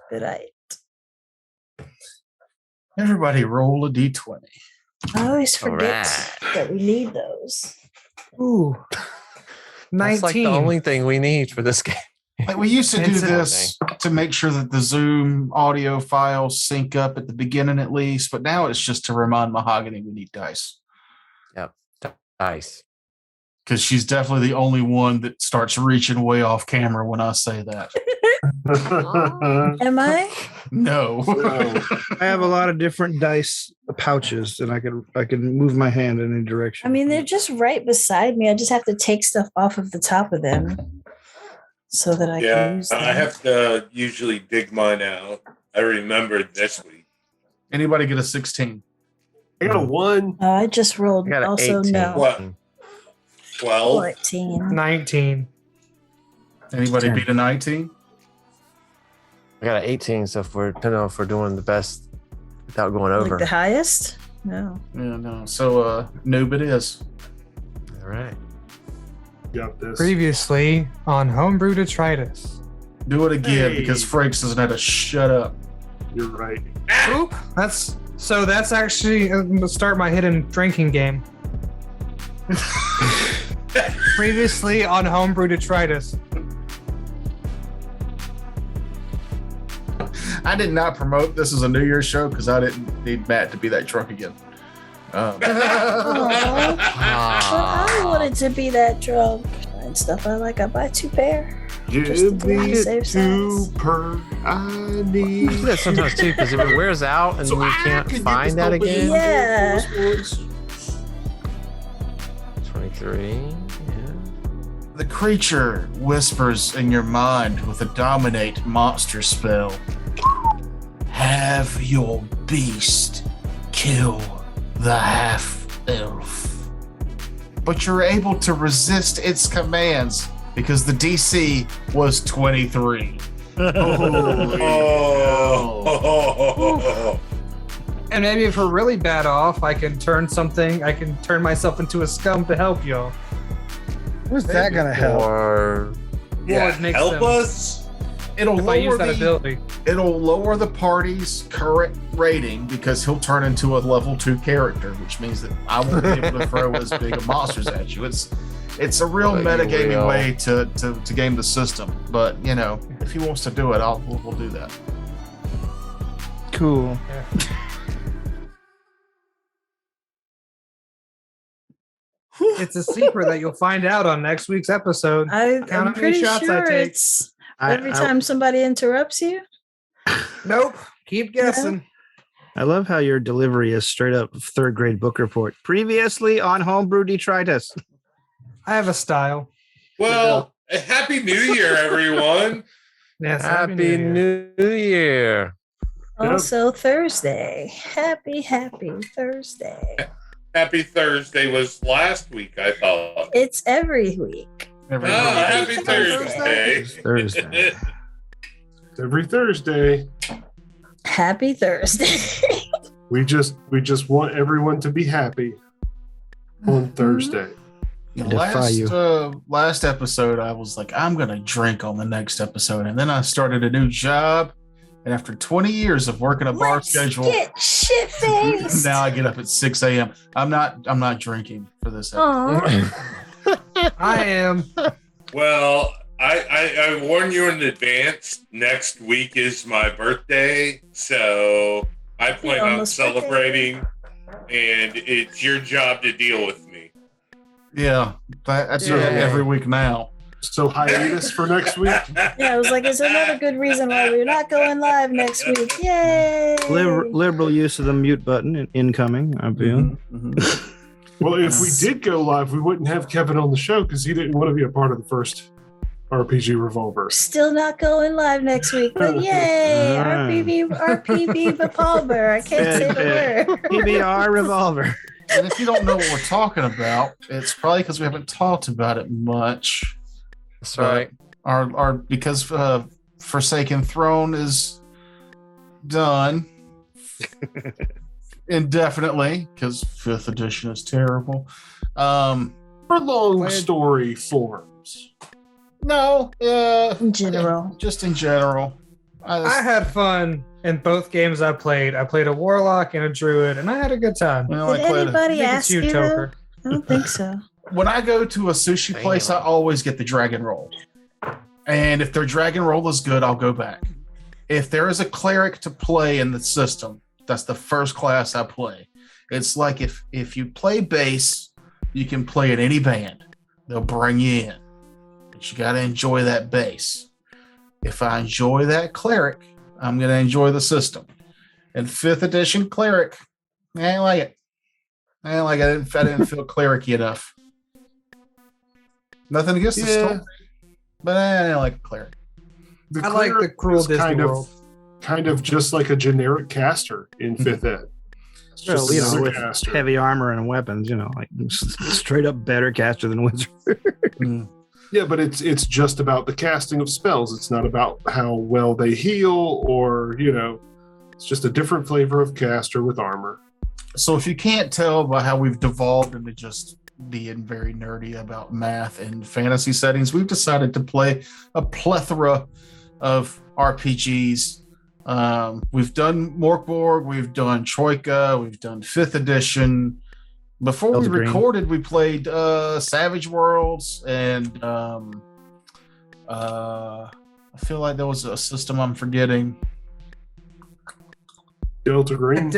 Good eye. Everybody roll a d20. I always forget that we need those. Ooh. 19. That's like the only thing we need for this game. Like we used to do this to make sure that the Zoom audio files sync up at the beginning at least, but now it's just to remind Mahogany we need dice. Yep, dice. Because she's definitely the only one that starts reaching way off camera when I say that. Am I? No. I have a lot of different dice pouches, and I can move my hand in any direction. I mean, they're just right beside me. I just have to take stuff off of the top of them so that I can use them. I have to usually dig mine out. I remembered this week. Anybody get a 16? I got a 1. Oh, I just rolled. I got an Also, 18. no. What? 12? 14. 19. Anybody 10. beat a 19? I got an 18, so depending on if we're doing the best without going over. Like the highest? No. Yeah, no. So, noob it is. All right. Got this. Previously on Homebrew Detritus. Do it again Hey. because Frakes doesn't have to shut up. You're right. Oop, that's actually I'm gonna start my hidden drinking game. Previously on Homebrew Detritus. I did not promote this as a New Year's show because I didn't need Matt to be that drunk again. But I wanted to be that drunk and stuff. I buy 2 pair. Give me be a safe 2 size. per I You need. do that sometimes too, because if it wears out and you can't find that again. Yeah. 23. Yeah. The creature whispers in your mind with a dominate monster spell. Have your beast kill the half-elf. But you're able to resist its commands because the DC was 23. Oh. And maybe if we're really bad off, I can turn myself into a scum to help y'all. Where's that gonna help? Or Yeah, it makes help them- us. It'll If I use that ability. It'll lower the party's current rating because he'll turn into a level 2 character, which means that I won't be able to throw as big of monsters at you. It's a real But you metagaming will. way to game the system. But you know, if he wants to do it, we'll do that. Cool. It's a secret that you'll find out on next week's episode. Count how I'm many pretty shots I sure take. it's every time somebody interrupts you. Nope. Keep guessing. I love how your delivery is straight up 3rd grade book report. Previously on Homebrew Detritus. I have a style. Well, Happy New Year, everyone. Yes, Happy New Year. Also Thursday. Happy Thursday. Happy Thursday was last week, I thought. It's every week. Happy Thursday. Thursday. Every Thursday. Happy Thursday. We just want everyone to be happy on Thursday. Last episode, I was like, I'm gonna drink on the next episode, and then I started a new job, and after 20 years of working a bar schedule, Get shit faced. now I get up at 6 a.m. I'm not drinking for this episode. I am. Well, I warn you in advance. Next week is my birthday, so I plan on celebrating, and it's your job to deal with me. Yeah, that's every week now. So hiatus for next week. Yeah, I was like, it's another good reason why we're not going live next week. Yay! Liberal use of the mute button incoming. I feel. Well, if we did go live, we wouldn't have Kevin on the show because he didn't want to be a part of the first RPG Revolver. Still not going live next week, but yay! RPV Palmer. I can't say the word. PBR Revolver. And if you don't know what we're talking about, it's probably because we haven't talked about it much. That's right. Our because Forsaken Throne is done indefinitely because 5th edition is terrible. For long story forms. No, In general. just in general. I had fun in both games I played. I played a warlock and a druid, and I had a good time. Well, Did I played anybody I think ask it's you, you? Though? Toker. I don't think so. when I go to a sushi place, I always get the dragon roll. And if their dragon roll is good, I'll go back. If there is a cleric to play in the system, that's the first class I play. It's like if you play bass, you can play in any band. They'll bring you in. But you got to enjoy that bass. If I enjoy that cleric, I'm going to enjoy the system. And 5th edition cleric, I ain't like it. I didn't feel cleric-y enough. Nothing against the story, but I didn't like cleric. I like the cruel Disney world. Kind of just like a generic caster in 5th ed. It's Well, just you know, another with caster. heavy armor and weapons, you know, like straight up better caster than wizard. Yeah, but it's just about the casting of spells. It's not about how well they heal or, you know, it's just a different flavor of caster with armor. So if you can't tell by how we've devolved into just being very nerdy about math and fantasy settings, we've decided to play a plethora of RPGs. We've done Morkborg, we've done Troika, we've done 5th edition. Before Delta we Green. recorded, we played Savage Worlds, and I feel like there was a system I'm forgetting. Delta Green.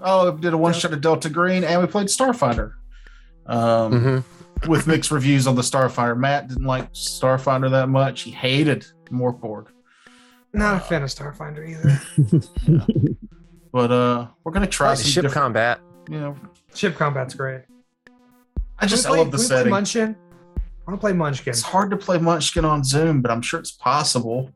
Oh, we did a one shot of Delta Green, and we played Starfighter. With mixed reviews on the Starfighter. Matt didn't like Starfighter that much. He hated Morkborg. Not a fan of Starfinder either. But we're gonna try Like some ship different, combat. you know. Ship combat's great. I love the setting. Munchkin. I want to play Munchkin. It's hard to play Munchkin on Zoom, but I'm sure it's possible.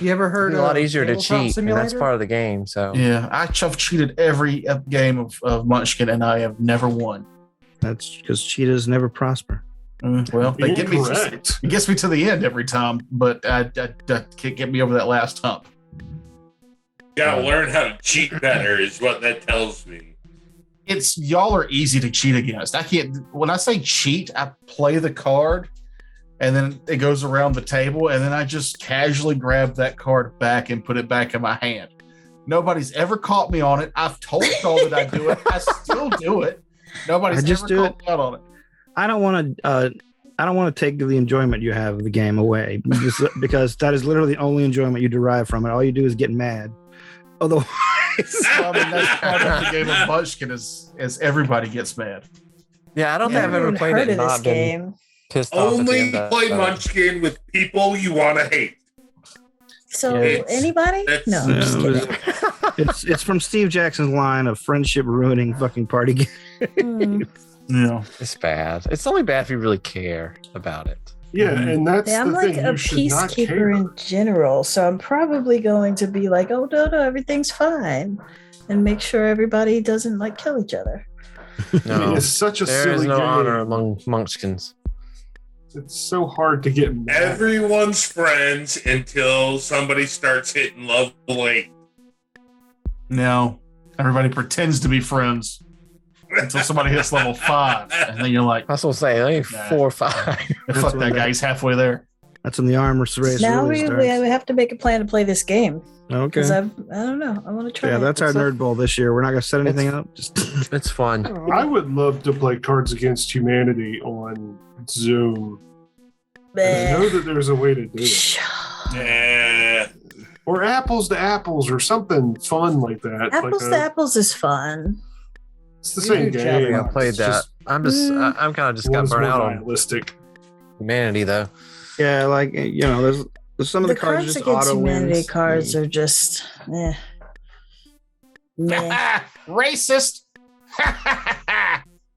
You ever heard It's a lot of easier to Tabletop cheat, and that's Simulator? part of the game. So Yeah, I've cheated every game of Munchkin, and I have never won. That's because cheetahs never prosper. Well, they get me. Incorrect. It gets me to the end every time, but I can't get me over that last hump. Gotta learn how to cheat better, is what that tells me. It's y'all are easy to cheat against. I can't. When I say cheat, I play the card, and then it goes around the table, and then I just casually grab that card back and put it back in my hand. Nobody's ever caught me on it. I've told y'all that I do it. I still do it. Nobody's I just ever do caught me out on it. I don't want to take the enjoyment you have of the game away because that is literally the only enjoyment you derive from it. All you do is get mad. Otherwise, I mean, that's part of the game of Munchkin is everybody gets mad. yeah, I don't think I've ever even played heard it of and this not been game. pissed off. at the Only end of play that. Munchkin with people you want to hate. So Yeah. anybody? That's- No, I'm just kidding. it's from Steve Jackson's line of friendship ruining fucking party game. Mm. Yeah. It's bad. It's only bad if you really care about it. Yeah, and that's Yeah, I'm the like thing. a You should not care. peacekeeper in general, so I'm probably going to be like, "Oh no, everything's fine," and make sure everybody doesn't like kill each other. I mean, No, it's such a there is silly no game. honor among Munchkins. It's so hard to get mad. Everyone's friends until somebody starts hitting level 8. No, everybody pretends to be friends until somebody hits level 5, and then you're like, I was gonna say only Nah. 4 or 5. "Fuck that guy, he's halfway there." That's when the armors race Now really we starts. have to make a plan to play this game Okay. because I don't know. I want to try. Yeah, it. that's our It's a- nerd bowl this year. We're not gonna set anything up. Just It's fun. I would love to play Cards Against Humanity on Zoom. I know Bleh. that there's a way to do it. Yeah. Or Apples to Apples or something fun like that. Apples like to apples is fun. It's the You same do, game. Chubby. I played It's that. just I'm just. I'm kind of just got one's burnt more out on realistic. humanity though. yeah, like you know, there's some of The the cards Cards just Against auto Humanity wins. cards are just, meh. Racist.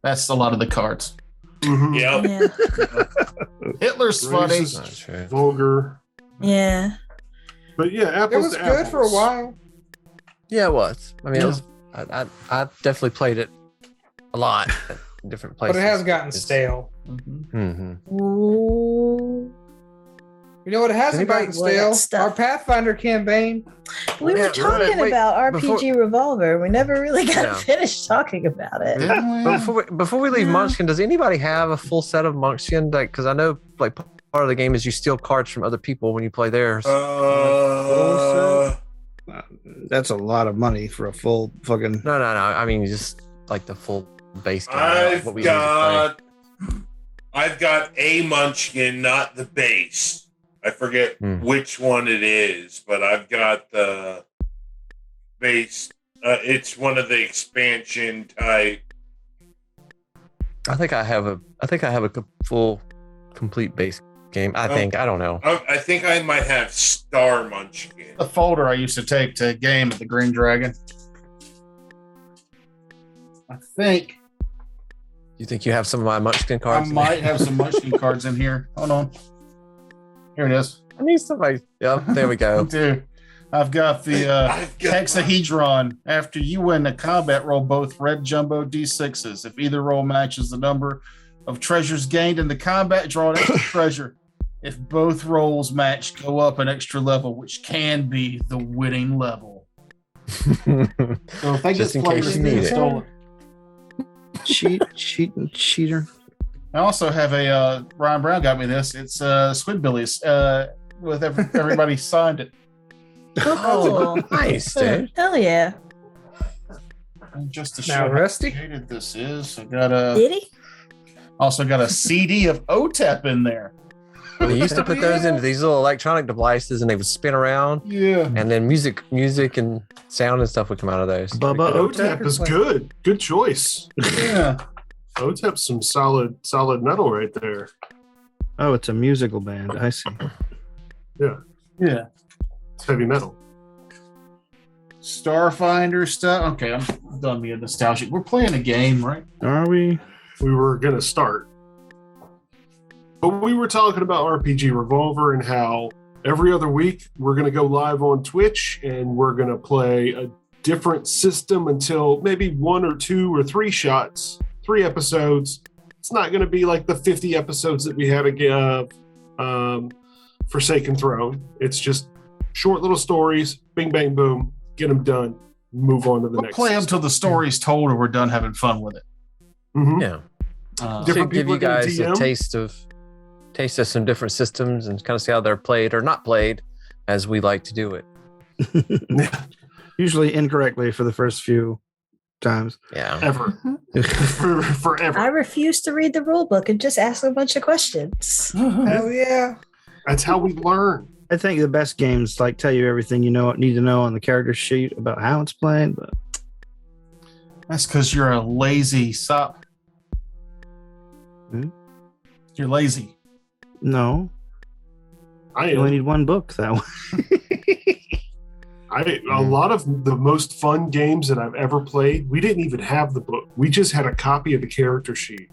That's a lot of the cards. Mhm. Yep. Yeah, Hitler's funny. Racist. Not true. Vulgar. yeah. But yeah, It Apples was to good for a Apples. while. Yeah, it was. I mean, Yeah. it was, I definitely played it a lot at different But places. it has gotten stale. Mm-hmm. Ooh. You know what? It hasn't Anybody- gotten Well, stale. that stuff- Our Pathfinder campaign. We Yeah, were talking wait, about before- RPG Revolver. We never really got Yeah. finished talking about it. Didn't we? Before we leave No. Munchkin, does anybody have a full set of Munchkin? Like, because I know like of the game is you steal cards from other people when you play theirs. That's a lot of money for a full fucking. No. I mean, just like the full base game. I've got a Munchkin, not the base. I forget which one it is, but I've got the base. It's one of the expansion type. I think I have a full, complete base game. I don't know. I think I might have Star Munchkin. The folder I used to take to game at the Green Dragon. I think You think you have some of my Munchkin cards? I might have some Munchkin cards in here. Hold on. Here it is. I need somebody. Yep, there we go. Dude, I've got the hexahedron. After you win the combat, roll both red jumbo D6s. If either roll matches the number of treasures gained in the combat, draw an extra treasure. If both rolls match, go up an extra level, which can be the winning level. So if they Just get in case you need it. Cheater. I also have a Ryan Brown got me this. It's Squidbillies with everybody signed it. Oh, Nice, dude. hell yeah. And just to Now, show how Rusty? creative this is, I got Did he? also got a CD of OTEP in there. They used to put those into these little electronic devices, and they would spin around, Yeah. and then music and sound and stuff would come out of those. Bubba OTEP is good. Good choice. Yeah. OTEP's some solid metal right there. Oh, it's a musical band. I see. Yeah. It's heavy metal. Starfinder stuff. Okay, I'm done being nostalgic. We're playing a game, right? Are we? We were gonna start, but we were talking about RPG Revolver and how every other week we're gonna go live on Twitch and we're gonna play a different system until maybe 1 or 2 or 3 shots, 3 episodes. It's not gonna be like the 50 episodes that we had Forsaken Throne. It's just short little stories, bing bang boom, get them done, move on to the We'll next. play them till the story's told or we're done having fun with it. Mhm. Yeah, Uh, to Different give people you are gonna guys a TM. taste of some different systems and kind of see how they're played or not played, as we like to do it. Usually incorrectly for the first few times. Yeah. Ever. Forever. I refuse to read the rule book and just ask a bunch of questions. Hell yeah. That's how we learn. I think the best games like tell you everything you need to know on the character sheet about how it's played, but That's because you're a lazy sop. Hmm? You're lazy. no. I You only am. need one book that way. A lot of the most fun games that I've ever played, we didn't even have the book. We just had a copy of the character sheet.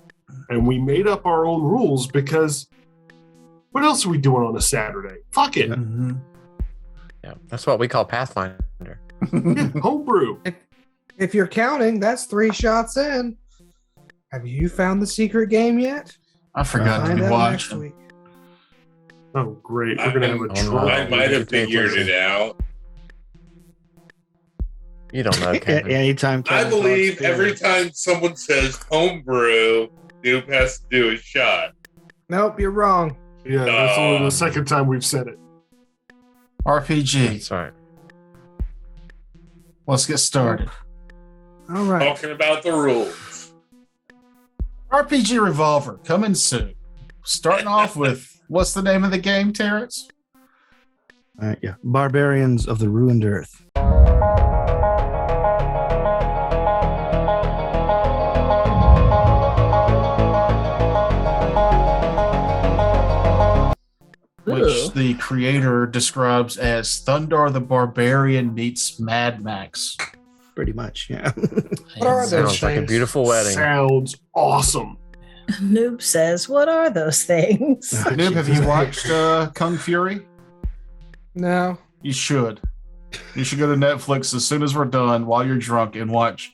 And we made up our own rules because what else are we doing on a Saturday? Fuck it. Yeah. That's what we call Pathfinder. Yeah, homebrew. If you're counting, that's 3 shots in. Have you found the secret game yet? I forgot to Find be out next watching. week. Oh, great. We're going to have a Oh, troll. I might have figured it out. You don't know, Kevin. Anytime. I Kevin believe talks, every time someone says homebrew, Noob has to do a shot. Nope, you're wrong. Yeah, that's only the second time we've said it. RPG. That's right. Let's get started. All right. Talking about the rules. RPG Revolver coming soon. Starting off with what's the name of the game, Terrence? yeah. Barbarians of the Ruined Earth. Which Ooh. the creator describes as Thundar the Barbarian meets Mad Max. Pretty much, yeah. What are And those Sounds like a things? beautiful wedding. Sounds awesome. Noob says, "What are those things?" Noob, have you watched Kung Fury? No. You should. You should go to Netflix as soon as we're done while you're drunk and watch.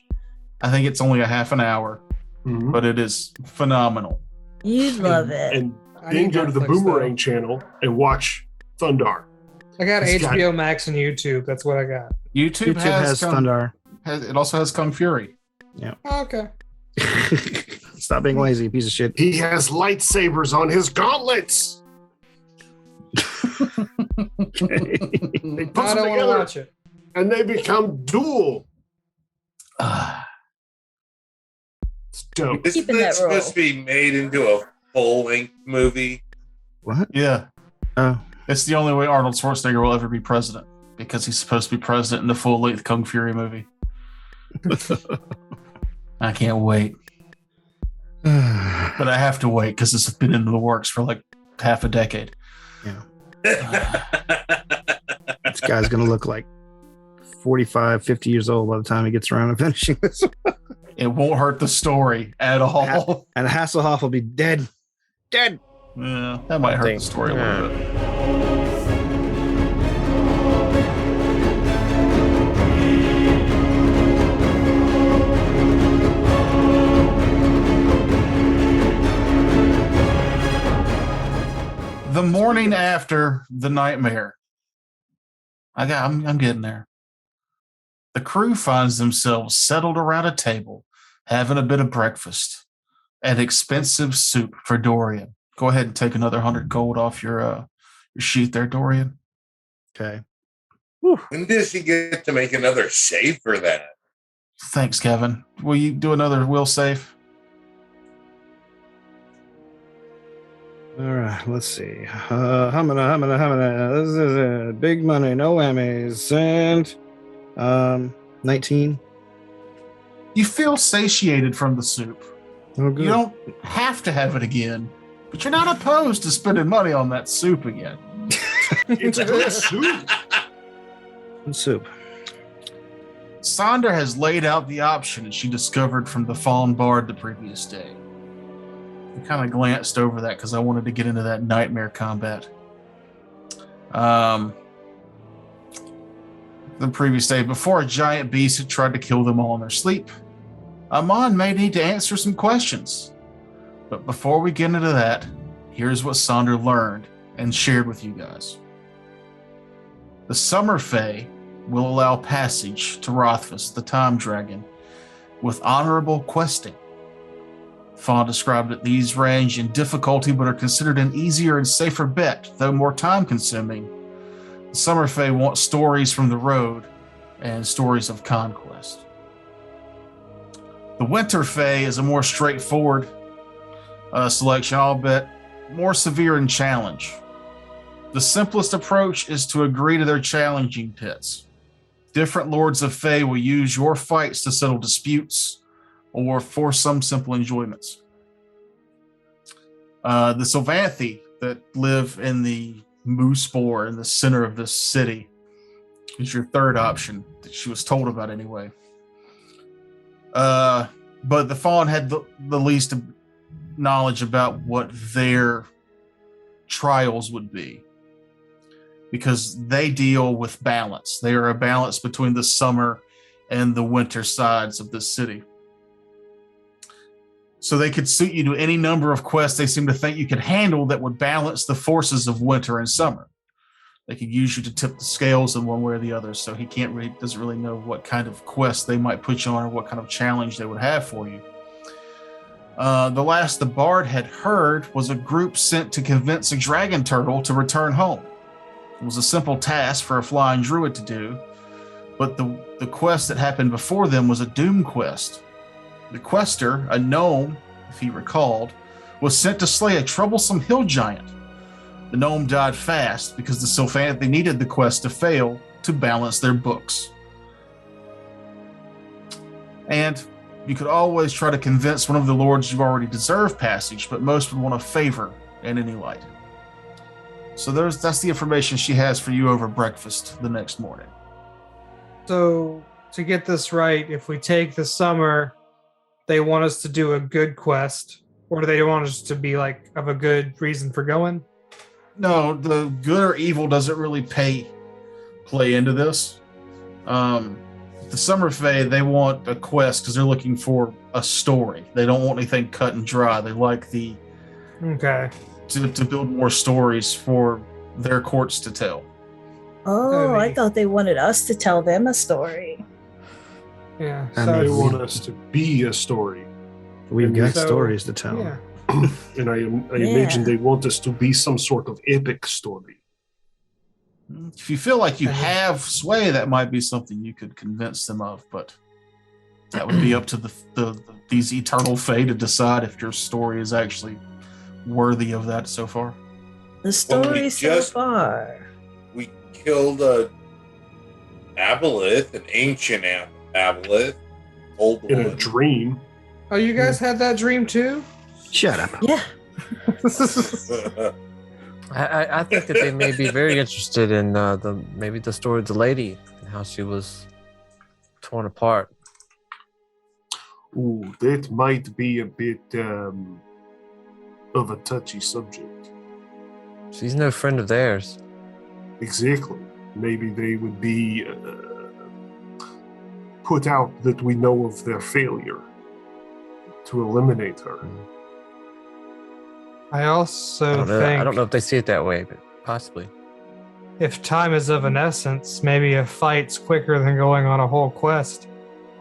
I think it's only a half an hour, Mhm. but it is phenomenal. You'd love it. And I then need go to the Netflix, Boomerang channel and watch Thundar. though. I got It's got- HBO Max and YouTube. That's what I got. YouTube, YouTube has, has Kung, Thundar. it also has Kung Fury. Okay. Stop being lazy, piece of shit. He has lightsabers on his gauntlets. They put I them don't want to together watch it. and they become dual. It's dope. Isn't Keeping that that supposed role. to be made into a full-length movie? What? Yeah. Oh, It's the only way Arnold Schwarzenegger will ever be president because he's supposed to be president in the full-length Kung Fury movie. I can't wait. But I have to wait because it's been in the works for like half a decade. yeah. This guy's gonna look like 45, 50 years old by the time he gets around to finishing this. It won't hurt the story at all. And Hasselhoff will be dead. Dead. Yeah, that might hurt the story a little bit. The morning after the nightmare, I'm getting there. The crew finds themselves settled around a table, having a bit of breakfast and expensive soup for Dorian. Go ahead and take another 100 gold off your sheet there, Dorian. Okay. When does he get to make another save for that? Thanks, Kevin. Will you do another will save? All right, let's see. Hamina. This is big money, no whammies. And 19. You feel satiated from the soup. Oh, good. You don't have to have it again, but you're not opposed to spending money on that soup again. It's a good soup. Good soup. Sonder has laid out the option she discovered from the Fawn Bard the previous day. I kind of glanced over that because I wanted to get into that nightmare combat. The previous day, before a giant beast had tried to kill them all in their sleep, Amon may need to answer some questions. But before we get into that, here's what Sonder learned and shared with you guys. The Summer Fae will allow passage to Rothfuss, the Time Dragon, with honorable questing. Fawn described that these range in difficulty but are considered an easier and safer bet, though more time-consuming. The Summer Fae want stories from the road and stories of conquest. The Winter Fae is a more straightforward selection, albeit more severe in challenge. The simplest approach is to agree to their challenging pits. Different Lords of Fae will use your fights to settle disputes or for some simple enjoyments. The Sylvanthi that live in the Moose Boar in the center of this city is your third option that she was told about anyway. But the Fawn had the least knowledge about what their trials would be, because they deal with balance. They are a balance between the summer and the winter sides of the city. So they could suit you to any number of quests they seem to think you could handle that would balance the forces of winter and summer. They could use you to tip the scales in one way or the other, so he doesn't really know what kind of quest they might put you on or what kind of challenge they would have for you. The last the Bard had heard was a group sent to convince a dragon turtle to return home. It was a simple task for a flying druid to do, but the quest that happened before them was a doom quest. The quester, a gnome, if he recalled, was sent to slay a troublesome hill giant. The gnome died fast because the Sylvanthi needed the quest to fail to balance their books. And you could always try to convince one of the lords you've already deserved passage, but most would want a favor in any light. So that's the information she has for you over breakfast the next morning. So to get this right, if we take the summer, they want us to do a good quest, or do they want us to be like of a good reason for going? No, the good or evil doesn't really play into this. The Summer Fae, they want a quest because they're looking for a story. They don't want anything cut and dry. They like to build more stories for their courts to tell. Oh, I thought they wanted us to tell them a story. Yeah, They want us to be a story. We've got So- stories to tell. yeah. And I imagine they want us to be some sort of epic story. If you feel like you have sway, that might be something you could convince them of, but that would be up to these eternal fate to decide if your story is actually worthy of that so far. The story so far. We killed a aboleth, an ancient aboleth, old In one. a dream. Oh, you guys had that dream too? Shut up. Yeah. I think that they may be very interested in maybe the story of the lady and how she was torn apart. Ooh, that might be a bit of a touchy subject. She's no friend of theirs. Exactly. Maybe they would be put out that we know of their failure to eliminate her. I also I think don't know if they see it that way, but possibly. if time is of an essence, maybe a fight's quicker than going on a whole quest.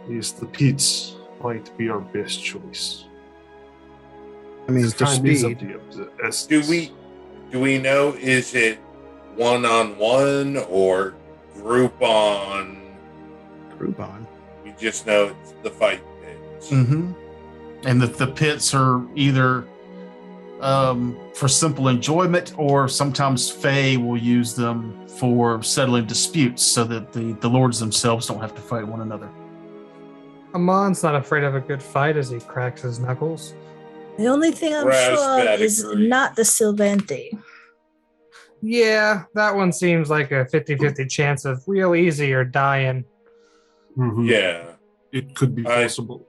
Yes, the pits might be our best choice. I mean, for Time is of speed. the essence. Do we know, is it one-on-one or Groupon? Groupon. We just know it's the fight pits. Mm-hmm. And the pits are either for simple enjoyment, or sometimes Fae will use them for settling disputes so that the lords themselves don't have to fight one another. Amon's not afraid of a good fight as he cracks his knuckles. The only thing I'm sure of is not the Sylvanti. Yeah, that one seems like a 50-50 chance of real easy or dying. Mhm. Yeah. It could be possible.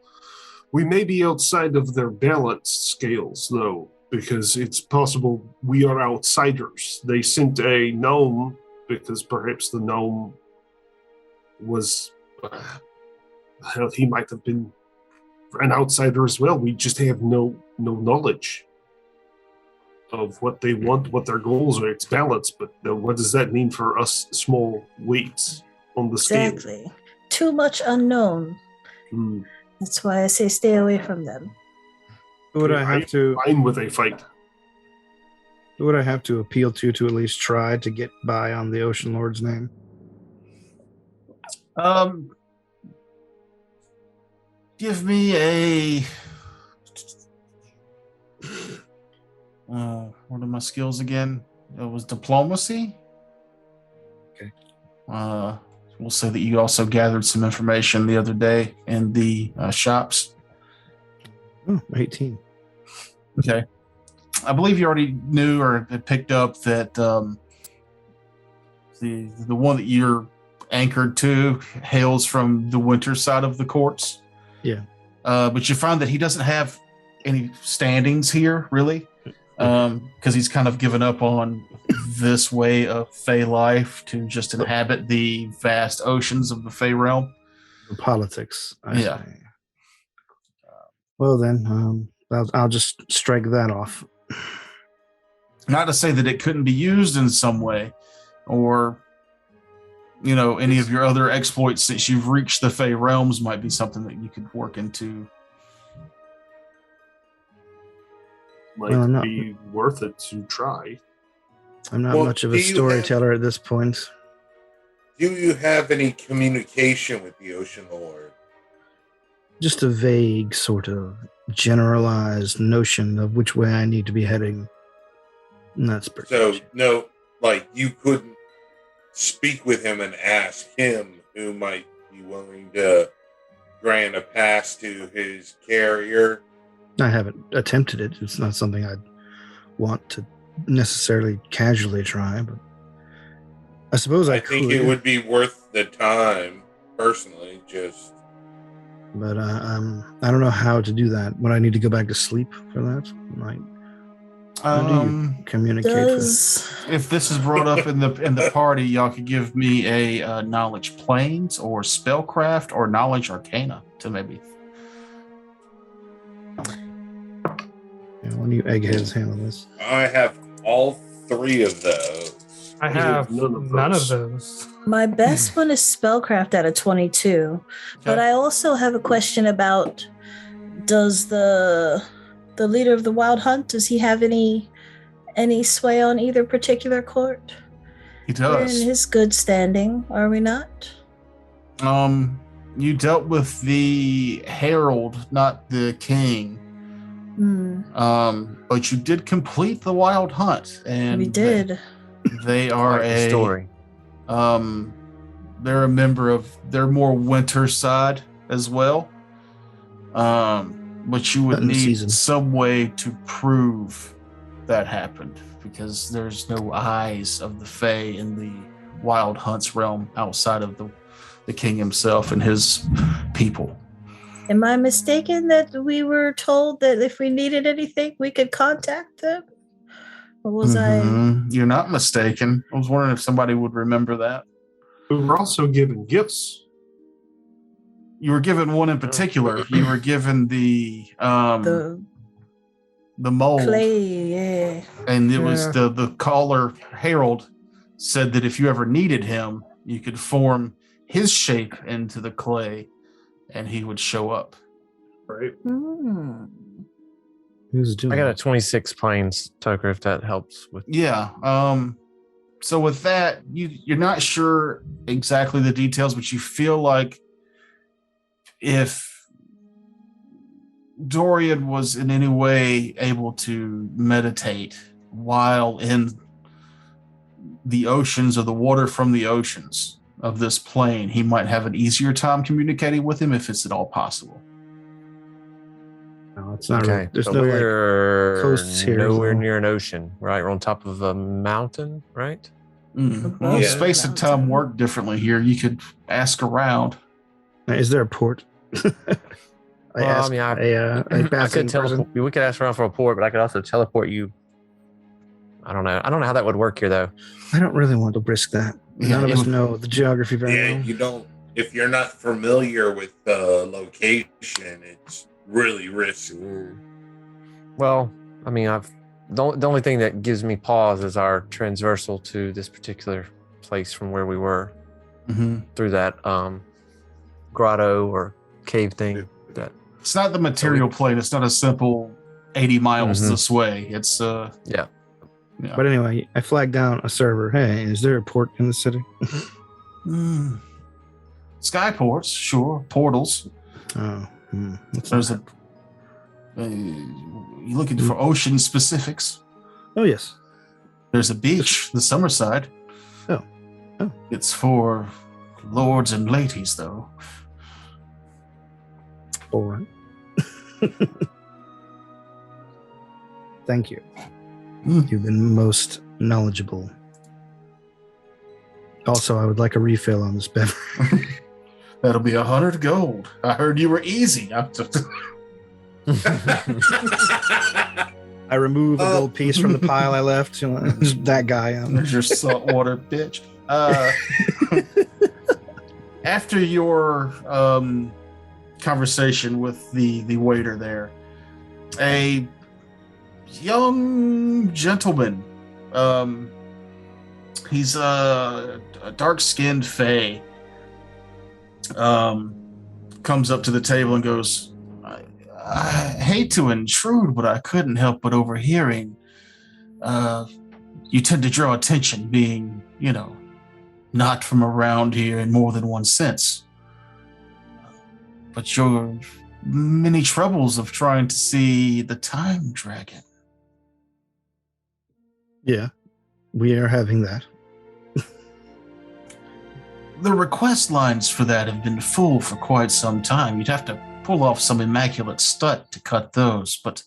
We may be outside of their balance scales, though, because it's possible we are outsiders. They sent a gnome because perhaps the gnome was... hell, he might have been an outsider as well. We just have no knowledge of what they want, what their goals are. It's balance, but what does that mean for us small weights on the scale? Exactly. Too much unknown. That's why I say stay away from them. Who would I have to? Fine with a fight. Who would I have to appeal to at least try to get by on the Ocean Lord's name? Give me a. What are my skills again? It was diplomacy. Okay. We'll say that you also gathered some information the other day in the shops. Oh, 18. Okay. I believe you already knew or had picked up that the one that you're anchored to hails from the winter side of the courts. Yeah. But you find that he doesn't have any standings here, really, because he's kind of given up on this way of Fey life to just inhabit the vast oceans of the Fey realm. The politics. I Yeah. say. Well, then, I'll just strike that off. Not to say that it couldn't be used in some way, or any of your other exploits since you've reached the Fey realms might be something that you could work into. Might be worth it to try. I'm not much of a storyteller at this point. Do you have any communication with the Ocean Lord? Just a vague sort of generalized notion of which way I need to be heading. And that's pretty So, no, you couldn't speak with him and ask him who might be willing to grant a pass to his carrier? I haven't attempted it. It's not something I'd want to necessarily casually try, but I suppose I think it would be worth the time, personally, just... But I don't know how to do that. Would I need to go back to sleep for that? How do you communicate with? If this is brought up in the party, y'all could give me a knowledge planes or spellcraft or knowledge arcana to maybe. Yeah, when you eggheads handle this? I have all three of those. I have none of those. My best one is spellcraft at a 22, but I also have a question about: does the leader of the Wild Hunt, does he have any sway on either particular court? He We're in does. his good standing, are we not? You dealt with the herald, not the king. But you did complete the wild hunt, and We did. They are Quite the story. They're a member of. They're more winter side as well. But you would need some way to prove that happened, because there's no eyes of the Fae in the wild hunts realm outside of the king himself and his people. Am I mistaken that we were told that if we needed anything, we could contact them? Or was I? You're not mistaken. I was wondering if somebody would remember that. We were also given gifts. You were given one in particular. You were given the mold. Clay, yeah. And it was the caller Harold said that if you ever needed him, you could form his shape into the clay and he would show up. Right. Who's doing I got a 26 planes, Tucker, if that helps with. Yeah. So with that, you're not sure exactly the details, but you feel like if Dorian was in any way able to meditate while in the oceans or the water from the oceans of this plane, he might have an easier time communicating with him if it's at all possible. No, it's not. Okay, Really. There's but no we're coasts here. nowhere near an ocean, right? We're on top of a mountain, right? Well, space and time work differently here. You could ask around. Is there a port? I could teleport. We could ask around for a port, but I could also teleport you. I don't know how that would work here, though. I don't really want to risk that. None of us know the geography very well. Yeah, you don't. If you're not familiar with the location, it's really risky. Well, I mean, the only thing that gives me pause is our transversal to this particular place from where we were through that grotto or cave thing. That it's not the material plane. It's not a simple 80 miles this way. It's yeah. But anyway, I flagged down a server. Hey, is there a port in the city? Skyports, sure. Portals. There's a. You looking for ocean specifics? Oh yes. There's a beach, the summer side. Oh. It's for lords and ladies, though. All right. Thank you. You've been most knowledgeable. Also, I would like a refill on this beverage. That'll be 100 gold. I heard you were easy. I remove a gold piece from the pile I left. That guy. There's your saltwater bitch. After your conversation with the waiter there, a young gentleman, he's a dark-skinned fae, comes up to the table and goes, I hate to intrude, but I couldn't help but overhearing. You tend to draw attention being, not from around here in more than one sense. But your many troubles of trying to see the time dragon. Yeah, we are having that. The request lines for that have been full for quite some time. You'd have to pull off some immaculate stunt to cut those, but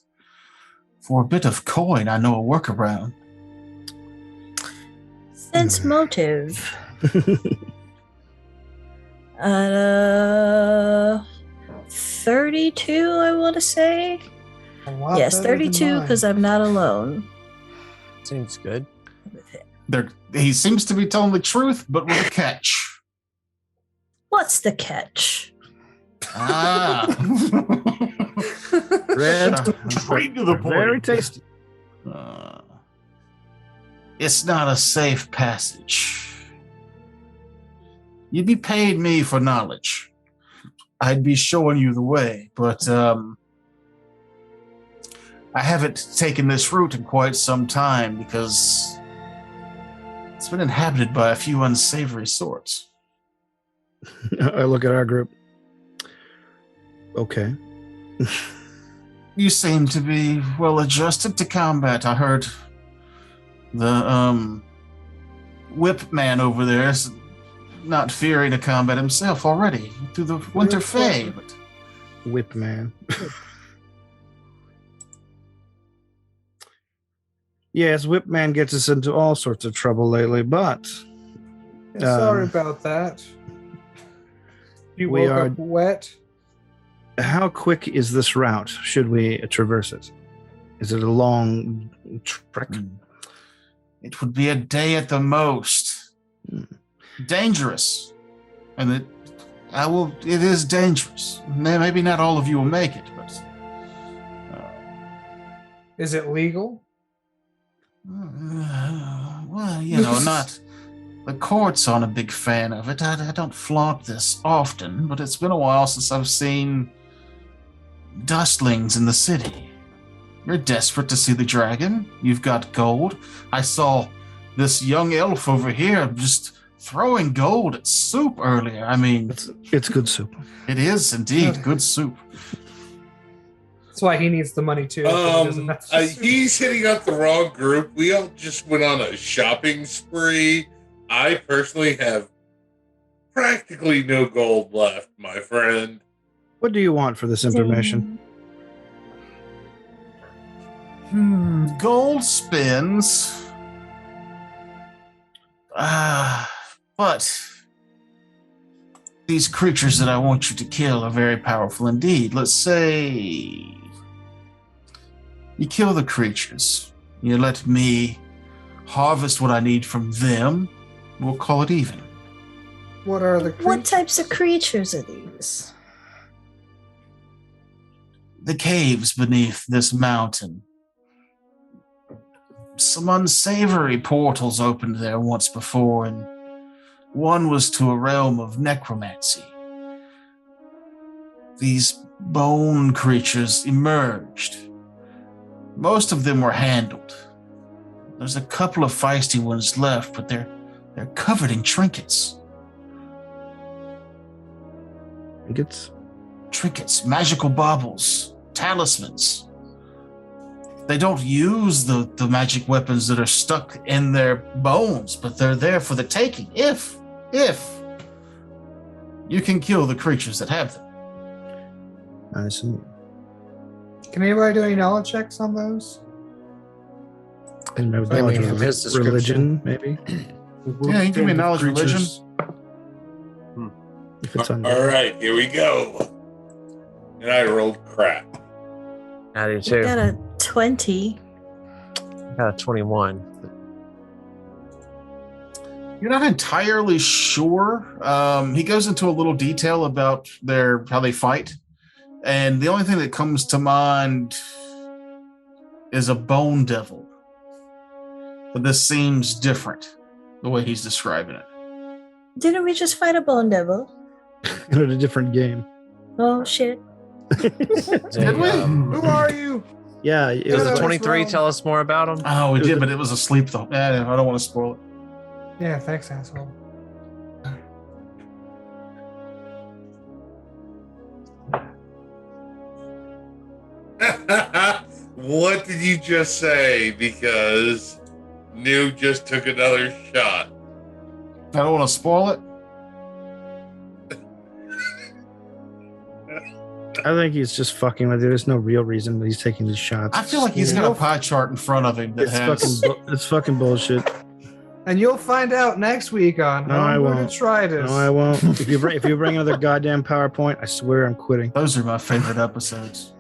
for a bit of coin, I know a workaround. Sense motive. 32, I want to say. Yes, 32, because I'm not alone. Seems good. He seems to be telling the truth, but with a catch. What's the catch? Red, straight to the point. Very tasty. It's not a safe passage. You'd be paying me for knowledge. I'd be showing you the way, but I haven't taken this route in quite some time because It's been inhabited by a few unsavory sorts. I look at our group. Okay. You seem to be well adjusted to combat. I heard the whip man over there is not fearing to combat himself already through the winter fay. But Whip man. Yes, Whip man gets us into all sorts of trouble lately, but Sorry about that. You woke up wet. how quick is this route? Should we traverse it? Is it a long trek? It would be a day at the most. Dangerous. And it is dangerous. Maybe not all of you will make it, but Is it legal? well, not. The courts aren't a big fan of it. I don't flaunt this often, but it's been a while since I've seen dustlings in the city. You're desperate to see the dragon. You've got gold. I saw this young elf over here just throwing gold at soup earlier. I mean, it's good soup. It is indeed good soup. That's why he needs the money too. He's hitting up the wrong group. We all just went on a shopping spree. I personally have practically no gold left, my friend. What do you want for this information? Gold spins. But these creatures that I want you to kill are very powerful indeed. Let's say you kill the creatures. You let me harvest what I need from them. We'll call it even. What are the creatures? What types of creatures are these? The caves beneath this mountain. Some unsavory portals opened there once before, and one was to a realm of necromancy. These bone creatures emerged. Most of them were handled. There's a couple of feisty ones left, but they're covered in trinkets. Trinkets, magical baubles, talismans. They don't use the magic weapons that are stuck in their bones, but they're there for the taking. If you can kill the creatures that have them. I see. Can anybody do any knowledge checks on those? And Maybe from his description. Religion, maybe. Yeah, you can give me a knowledge religion. If it's All right, here we go. And I rolled crap. I do You too. got a 20. Got a 21. You're not entirely sure. He goes into a little detail about how they fight, and the only thing that comes to mind is a bone devil. But this seems different, the way he's describing it. Didn't we just fight a bone devil? in a different game. Oh, shit. Did we? Who are you? Yeah, It was a that's 23. wrong. Tell us more about him. Oh, we did, but it was asleep though. I don't want to spoil it. Yeah, thanks, asshole. What did you just say? Because New just took another shot. I don't want to spoil it. I think he's just fucking with you. There's no real reason that he's taking these shots. I feel like he's got a pie chart in front of him that It's fucking bullshit. And you'll find out next week on No, how I I'm going won't. to try this. No, I won't. If you bring another goddamn PowerPoint, I swear I'm quitting. Those are my favorite episodes.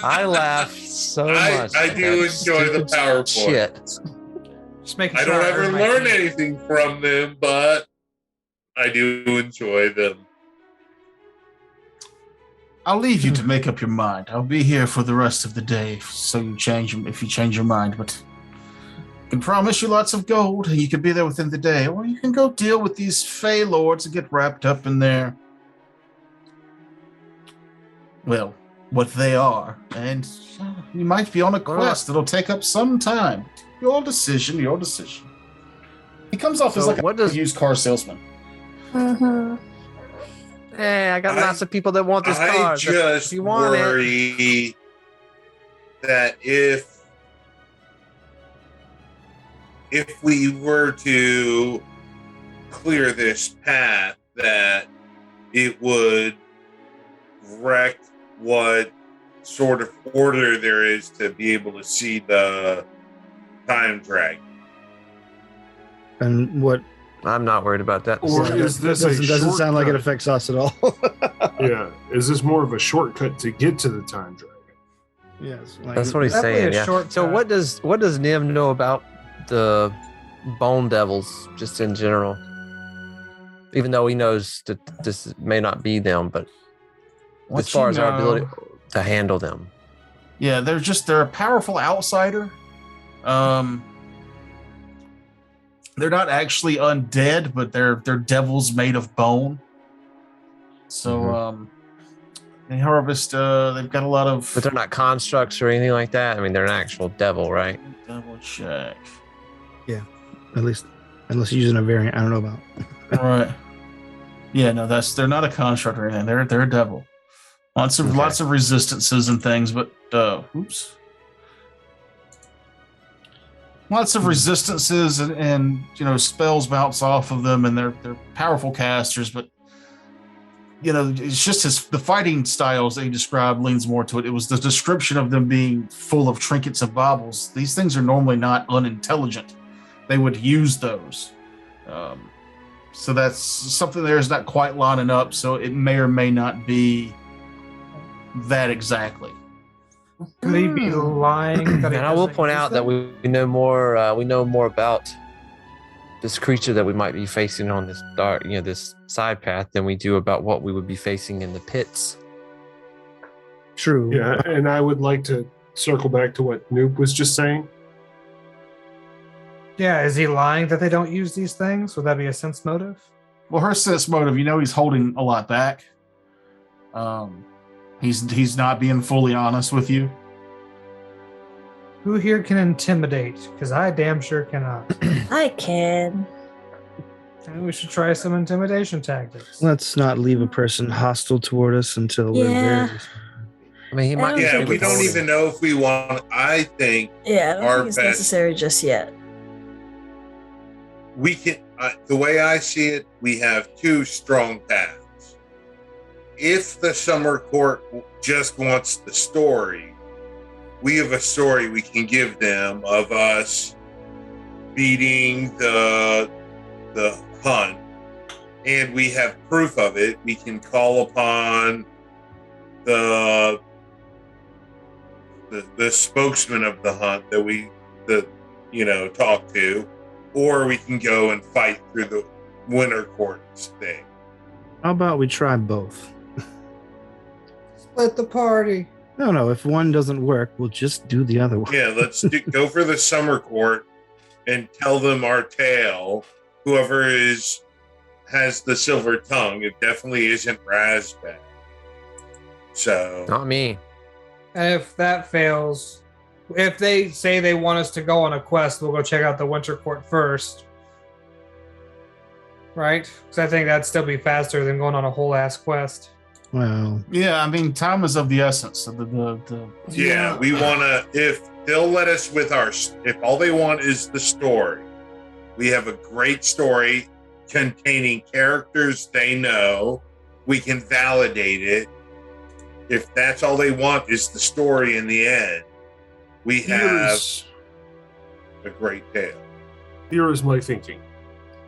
I laughed so much. I at do that enjoy the stupid PowerPoint. Shit. Just making I sure don't I ever earn my learn keep. anything from them, but I do enjoy them. I'll leave you to make up your mind. I'll be here for the rest of the day, so you change if you change your mind. But I can promise you lots of gold. You can be there within the day, or you can go deal with these Fey lords and get wrapped up in their, well, what they are. And you might be on a quest that'll take up some time. Your decision. He comes off as like a used car salesman. Mm-hmm. Hey, I got lots of people that want this car. I just worry that if we were to clear this path, that it would wreck what sort of order there is to be able to see the time drag. And what? I'm not worried about that. Or is this doesn't sound like it affects us at all. Yeah. Is this more of a shortcut to get to the time dragon? Yes. That's what he's saying. Yeah. So what does Nim know about the bone devils just in general? Even though he knows that this may not be them, but as far as our ability to handle them. Yeah, they're a powerful outsider. They're not actually undead, but they're devils made of bone. So they harvest. They've got a lot of. But they're not constructs or anything like that. I mean, they're an actual devil, right? Double check. Yeah, at least unless you're using a variant, I don't know about. Right. Yeah, no, they're not a construct or anything. They're a devil. Lots of resistances and things, but oops. Lots of resistances and spells bounce off of them, and they're powerful casters, but it's just the fighting styles that he described leans more to it. It was the description of them being full of trinkets and baubles. These things are normally not unintelligent. They would use those. So that's something there is not quite lining up, so it may or may not be that exactly. Could he be lying? And I will point out that we know more. We know more about this creature that we might be facing on this dark, this side path, than we do about what we would be facing in the pits. True. Yeah, and I would like to circle back to what Noop was just saying. Yeah, is he lying that they don't use these things? Would that be a sense motive? Well, her sense motive, he's holding a lot back. He's not being fully honest with you. Who here can intimidate? Because I damn sure cannot. I can. Maybe we should try some intimidation tactics. Let's not leave a person hostile toward us until we're very. I mean, he might. Yeah, we don't even know if we want. I think. Yeah, I don't think it's necessary just yet. We can. The way I see it, we have two strong paths. If the summer court just wants the story, we have a story we can give them of us beating the hunt, and we have proof of it. We can call upon the spokesman of the hunt that we talk to, or we can go and fight through the winter courts thing. How about we try both? Split the party. No. If one doesn't work, we'll just do the other one. Yeah, let's go for the summer court and tell them our tale. Whoever has the silver tongue, it definitely isn't Razbad. So Not me. And if that fails, if they say they want us to go on a quest, we'll go check out the winter court first. Right? Because I think that'd still be faster than going on a whole ass quest. Well, yeah, I mean, time is of the essence. So yeah, we want to. If they'll let us if all they want is the story, we have a great story containing characters they know. We can validate it. If that's all they want is the story in the end, we have a great tale. Here is my thinking.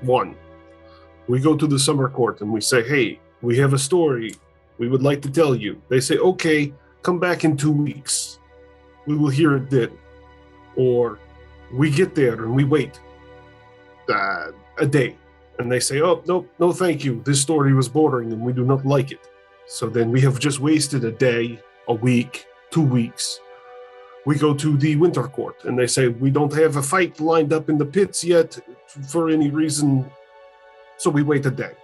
1, we go to the summer court and we say, hey, we have a story we would like to tell you. They say, okay, come back in 2 weeks. We will hear it then. Or we get there and we wait a day. And they say, oh, no, thank you. This story was boring and we do not like it. So then we have just wasted a day, a week, 2 weeks. We go to the winter court and they say, we don't have a fight lined up in the pits yet for any reason. So we wait a day.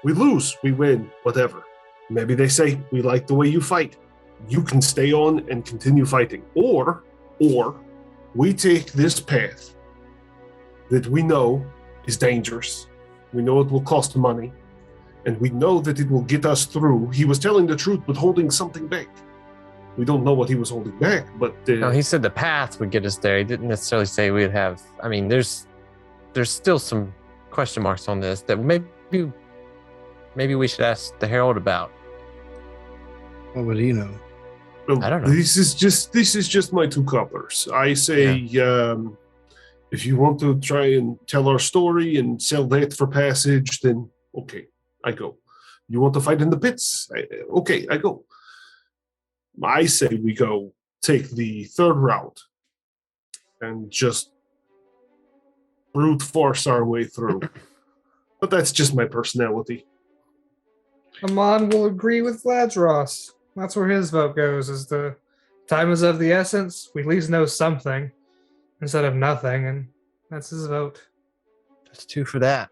We lose, we win, whatever. Maybe they say, we like the way you fight. You can stay on and continue fighting. Or we take this path that we know is dangerous. We know it will cost money, and we know that it will get us through. He was telling the truth, but holding something back. We don't know what he was holding back, but... No, he said the path would get us there. He didn't necessarily say we'd have... I mean, there's still some question marks on this that maybe we should ask the Herald about. What would he know? Well, I don't know. This is just my two coppers. I say, if you want to try and tell our story and sell that for passage, then okay, I go. You want to fight in the pits? Okay, I go. I say we go take the third route and just brute force our way through. But that's just my personality. Amon will agree with Ladros. That's where his vote goes, is the time is of the essence. We at least know something instead of nothing, and that's his vote. That's 2 for that.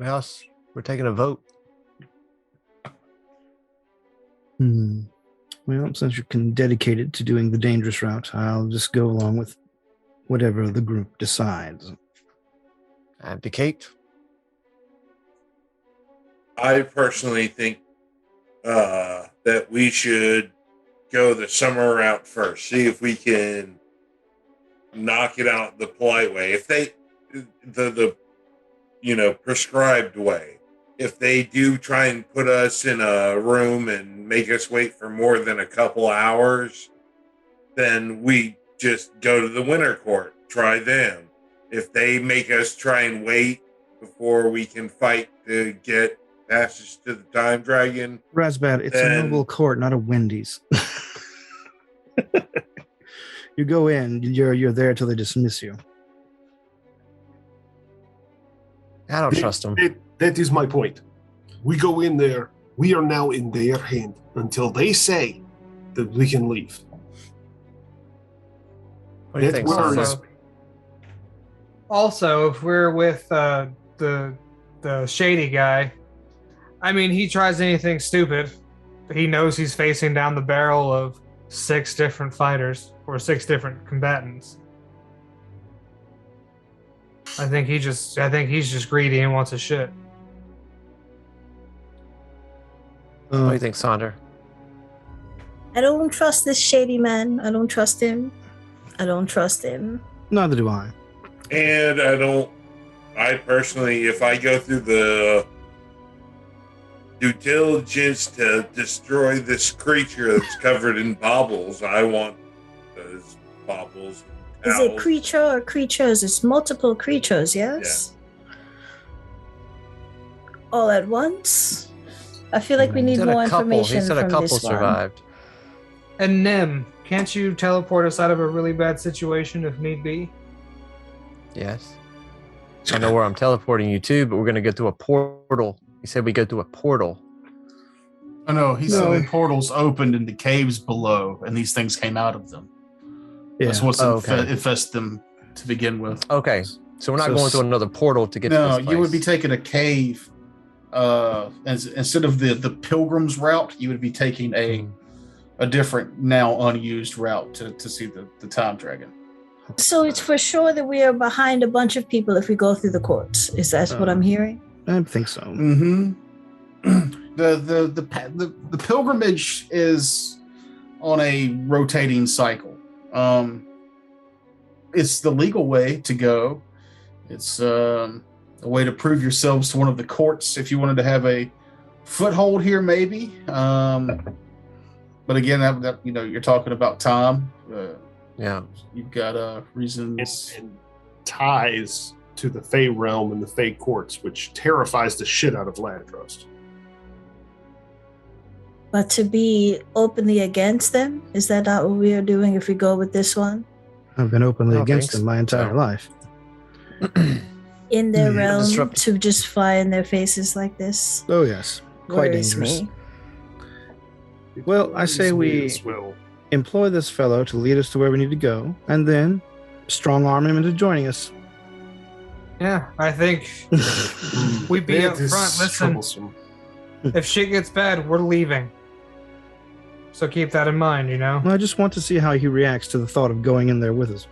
Else, we're taking a vote. Well, since you can dedicate it to doing the dangerous route, I'll just go along with whatever the group decides. Abdicate. I personally think that we should go the summer route first. See if we can knock it out the polite way. If they, the prescribed way. If they do try and put us in a room and make us wait for more than a couple hours, then we just go to the winter court, try them. If they make us try and wait before we can fight to get passage to the time dragon, Razbat, it's a noble court, not a Wendy's. You go in, you're there till they dismiss you. I don't trust them. That is my point. We go in there, we are now in their hand until they say that we can leave. What do you think, Sandra? Also, if we're with the shady guy, I mean, he tries anything stupid, but he knows he's facing down the barrel of 6 different fighters or 6 different combatants. I think he's just greedy and wants his shit. What do you think, Sandra? I don't trust this shady man. I don't trust him. Neither do I. And I personally, if I go through the due diligence to destroy this creature that's covered in baubles, I want those baubles. Is it creature or creatures? It's multiple creatures, yes? Yeah. All at once? I feel like we need more information. He said a couple survived. And Nim, can't you teleport us out of a really bad situation if need be? Yes. I know where I'm teleporting you to, but we're going to go through a portal. He said we go through a portal. Oh, no, he said the portals opened in the caves below, and these things came out of them. Yeah. That's what's infested them to begin with. Okay, so we're not going through another portal to get to this place. No, you would be taking a cave. Instead of the pilgrim's route, you would be taking a different, now unused route to see the time dragon. So it's for sure that we are behind a bunch of people if we go through the courts. Is that what I'm hearing? I think so. Mm-hmm. The pilgrimage is on a rotating cycle. It's the legal way to go. It's a way to prove yourselves to one of the courts if you wanted to have a foothold here, maybe. But again, that you're talking about time. Yeah, you've got reasons and ties to the Fey realm and the Fey courts, which terrifies the shit out of Ladros. But to be openly against them, is that not what we are doing if we go with this one? I've been openly against them my entire life. In their realm, to just fly in their faces like this? Oh, yes. Quite dangerous. Me. Well, I say we employ this fellow to lead us to where we need to go, and then strong arm him into joining us. Yeah, I think we be up front. Listen, if shit gets bad, we're leaving. So keep that in mind, Well, I just want to see how he reacts to the thought of going in there with us.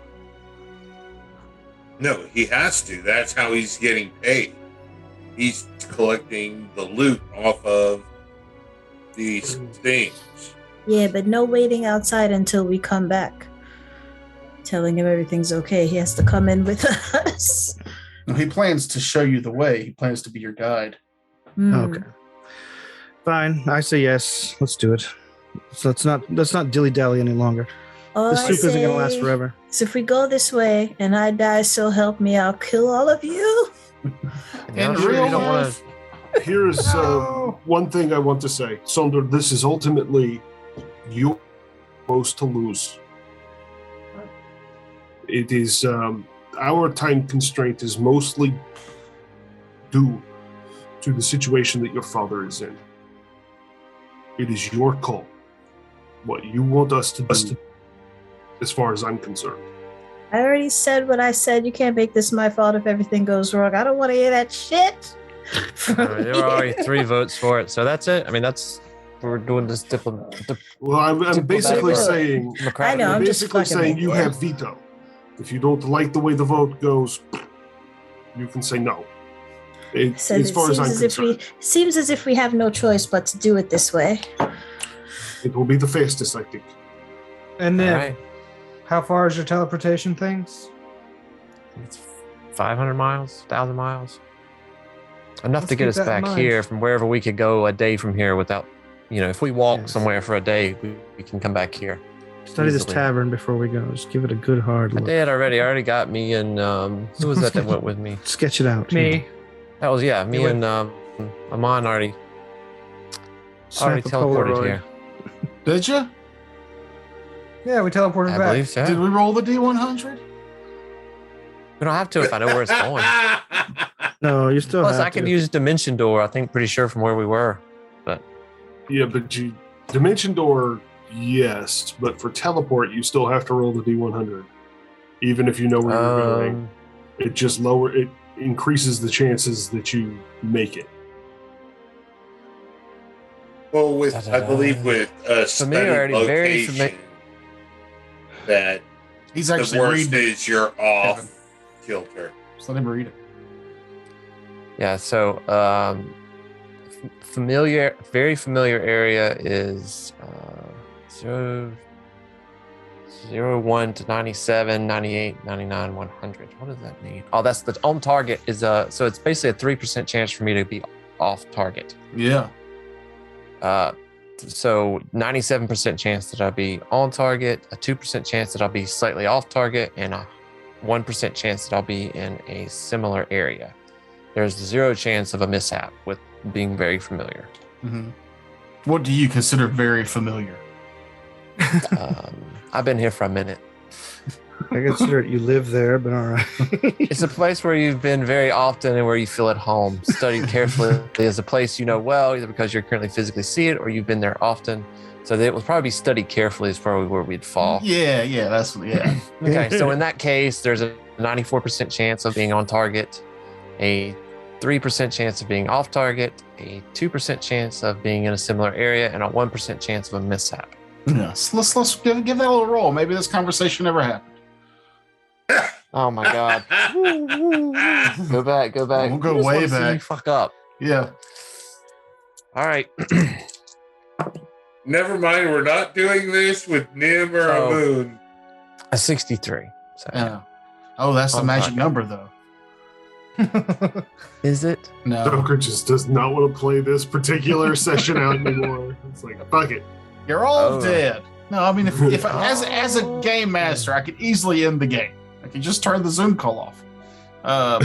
No, he has to. That's how he's getting paid. He's collecting the loot off of these things. Yeah, but no waiting outside until we come back. Telling him everything's okay. He has to come in with us. No, he plans to show you the way. He plans to be your guide. Okay. Fine. I say yes. Let's do it. So let's not dilly-dally any longer. This soup isn't going to last forever. So if we go this way and I die, so help me, I'll kill all of you. In real life. Here's one thing I want to say. Sonder, this is ultimately your most to lose. It is our time constraint is mostly due to the situation that your father is in. It is your call. What you want us to do, as far as I'm concerned. I already said what I said. You can't make this my fault if everything goes wrong. I don't want to hear that shit. There were already 3 votes for it, so that's it. I mean, we're doing this Well, I'm basically saying. I know. I'm I'm basically just saying you have veto. If you don't like the way the vote goes, you can say no. As far as I'm concerned, seems as if we have no choice but to do it this way. it will be the fastest, I think. And then, Alright. how far is your teleportation things? It's 500 miles, 1,000 miles. Enough Let's to get keep us that in back mind. here from wherever we could go a day from here without, if we walk somewhere for a day, we can come back here. Study this Easily. tavern before we go. Just give it a good hard I look. did already. I already got me and who was that went with me? Sketch it out. Me. That was me You and Amon already Snap a teleported Polaroid. here. Did you? Yeah, we teleported I back. believe so. Did we roll the D100? We don't have to if I know where it's going. No, you still Plus, have I can to. use Dimension Door. I think pretty sure from where we were. Yeah, but Dimension Door, yes, but for teleport, you still have to roll the D100, even if you know where you're going. It increases the chances that you make it. Well, I believe with a Familiarity, study very location, that He's the actually worst reading. is you're off kilter. Just let him read it. Yeah, so very familiar area is 01 to 97, 98, 99, 100. What does that mean? Oh, that's the on target is so it's basically a 3% chance for me to be off target. Yeah. So 97% chance that I'll be on target, a 2% chance that I'll be slightly off target, and a 1% chance that I'll be in a similar area. There's 0 chance of a mishap with being very familiar. Mm-hmm. What do you consider very familiar? I've been here for a minute. I consider it you live there, but all right. It's a place where you've been very often and where you feel at home. Studied carefully is a place you know well, either because you're currently physically see it or you've been there often. So it will probably be studied carefully is probably where we'd fall. Yeah, that's yeah. Okay, so in that case, there's a 94% chance of being on target, a 3% chance of being off target, a 2% chance of being in a similar area, and a 1% chance of a mishap. Yes. Let's give that a little roll. Maybe this conversation never happened. Oh my God. Go back. We'll go You just way wanna see me back. fuck up. Yeah. All right. Never mind, we're not doing this with Nim or So- a moon. A 63. So. Yeah. Oh, that's the On magic target. number, though. Is it? No. Joker just does not want to play this particular session out anymore. It's like, fuck it. You're all Oh. dead. No, I mean, if as a game master, I could easily end the game. I could just turn the Zoom call off. No,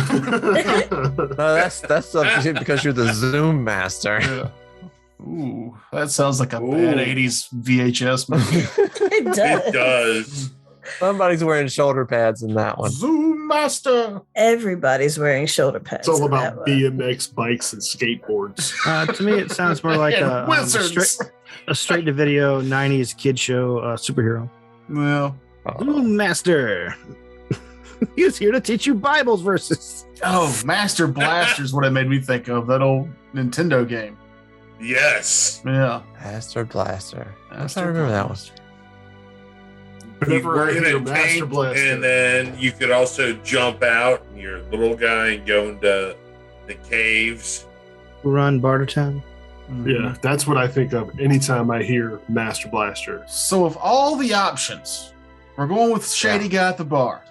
that's because you're the Zoom master. Yeah. Ooh, that sounds like a Ooh. bad 80s VHS movie. It does. It does. Somebody's wearing shoulder pads in that one. Zoom Master. Everybody's wearing shoulder pads. It's all in that about one. BMX bikes and skateboards. To me, it sounds more like And a wizards. straight to video 90s kid show superhero. Well, Zoom Master. He's here to teach you Bibles verses. oh, Master Blaster is what it made me think of. That old Nintendo game. Yes. Yeah. Master Blaster. I Master remember that one. Blaster. Whenever I work in hear a Master tank, Blaster, and then you could also jump out, and you're a little guy, and go into the caves. Run Bartertown. yeah, that's what I think of anytime I hear Master Blaster. So of all the options, we're going with Shady Guy at the bar.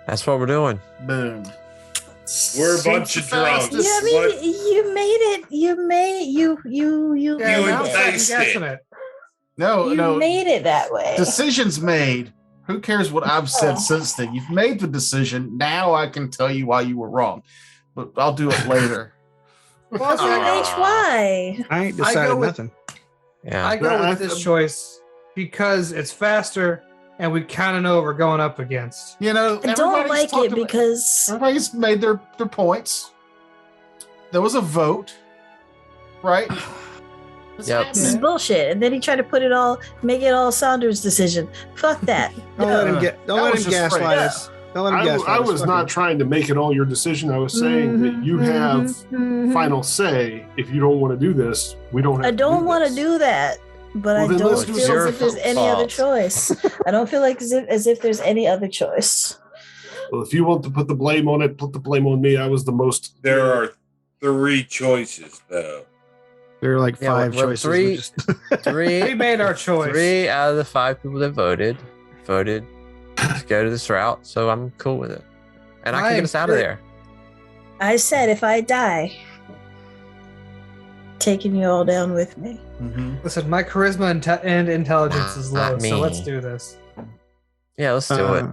That's what we're doing. Boom. We're a bunch of drunks. Yeah, I mean, What- you made it. You made you You made would it. say- Guessing it. No, You no. made it that way. Decision's made. Who cares what I've said since then? You've made the decision. Now I can tell you why you were wrong. But I'll do it later. Well, HY. I ain't decided with- nothing. Yeah. I go with this choice because it's faster and we kind of know what we're going up against. You know, I don't everybody's like talked it about- because everybody's made their points. There was a vote, right? What's Yep. this is happening? bullshit. And then he tried to make it all Saunders' decision. Fuck that. Don't let him that let him was just gaslight phrase. us. Don't let him gaslight I us. was Fuck not him. trying to make it all your decision. I was saying that you have Mhm. final say. If you don't want to do this, we don't have I don't want to do that, but Well, I then don't let's do feel as if there's something. any other Fault. choice. I don't feel like as if there's any other choice. Well, if you want to put the blame on it, put the blame on me. I was the most. There are 3 choices, though. There are like Yeah, 5 well, choices. three- We just- Three. We made our choice. 3 out of the 5 people that voted to go to this route. So I'm cool with it, and I can get us out of there. I said if I die, taking you all down with me. Mhm. Listen, my charisma and intelligence is low, Not so let's me. do this. Yeah, let's do it.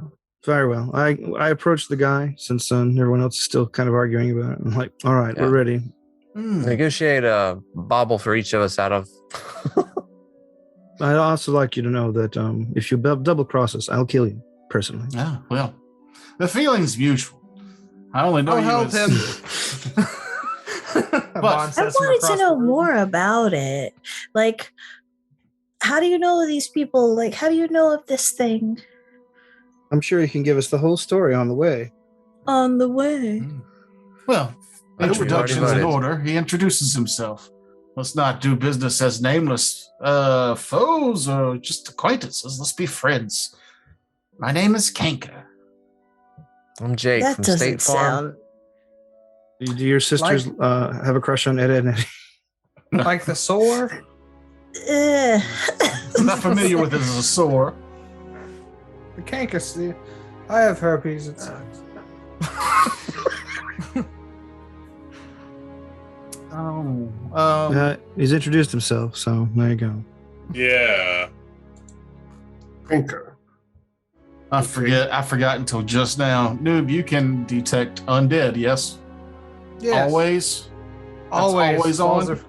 Very well. I approached the guy since everyone else is still kind of arguing about it. I'm like, all right, Yeah. we're ready. Negotiate a bauble for each of us out of. I'd also like you to know that if you double cross us, I'll kill you personally. Yeah, well, the feeling's mutual. I only know I'll you help as- him. I wanted to know more about it. Like, how do you know these people? Like, how do you know of this thing I'm sure you can give us the whole story on the way. on the way? Well, But you introductions already in voted. order. He introduces himself. Let's not do business as nameless foes or just acquaintances. Let's be friends. My name is Kanka. I'm Jake That from State doesn't Farm. sound. Do your sisters have a crush on Ed, Ed, and Eddie? Like the sword? I'm not familiar with it as a sore. The canker. I have herpes. It sucks. He's introduced himself, so there you go. Yeah. Thinker. I forgot until just now. Noob, you can detect undead, yes? Yes. Always? Always always on?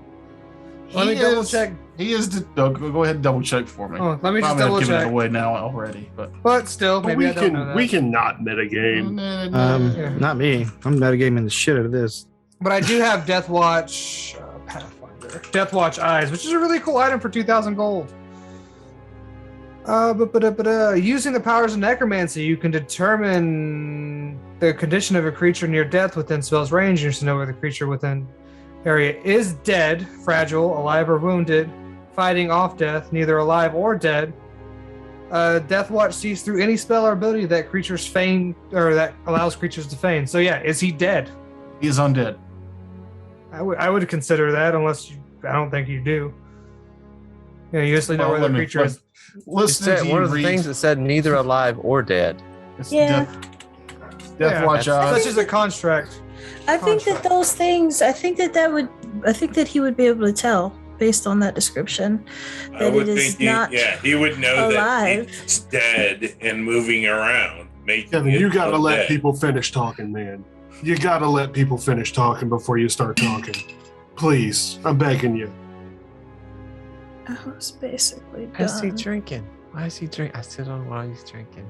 Let me He double is- check. He is. Go ahead and double check for me. Oh, let me just Probably have double given it check. away now already, but But still, maybe I don't know that. We can not metagame. Yeah. Not me. I'm metagaming the shit out of this. But I do have Death Watch Pathfinder. Death Watch Eyes, which is a really cool item for 2,000 gold. Using the powers of necromancy, you can determine the condition of a creature near death within spell's range. You to know whether the creature within area is dead, fragile, alive, or wounded, fighting off death, neither alive or dead. Death Watch sees through any spell or ability that creatures feign, or that allows creatures to feign. So yeah, is he dead? he is undead. I would consider that, unless I don't think you do. You usually know where the creature is. It Listening said, to one you of the read, things that said neither alive or dead. it's Yeah. Death Yeah, Watch that's- eyes. Such as a construct. I think that those things. I think that he would be able to tell based on that description I that would it is think not. he would know alive. that it's dead and moving around. Making Kevin, it you got to let undead. people finish talking, man. You got to let people finish talking before you start talking. Please, I'm begging you. I was basically Why is he done. drinking? Why is he drinking? I still don't know why he's drinking.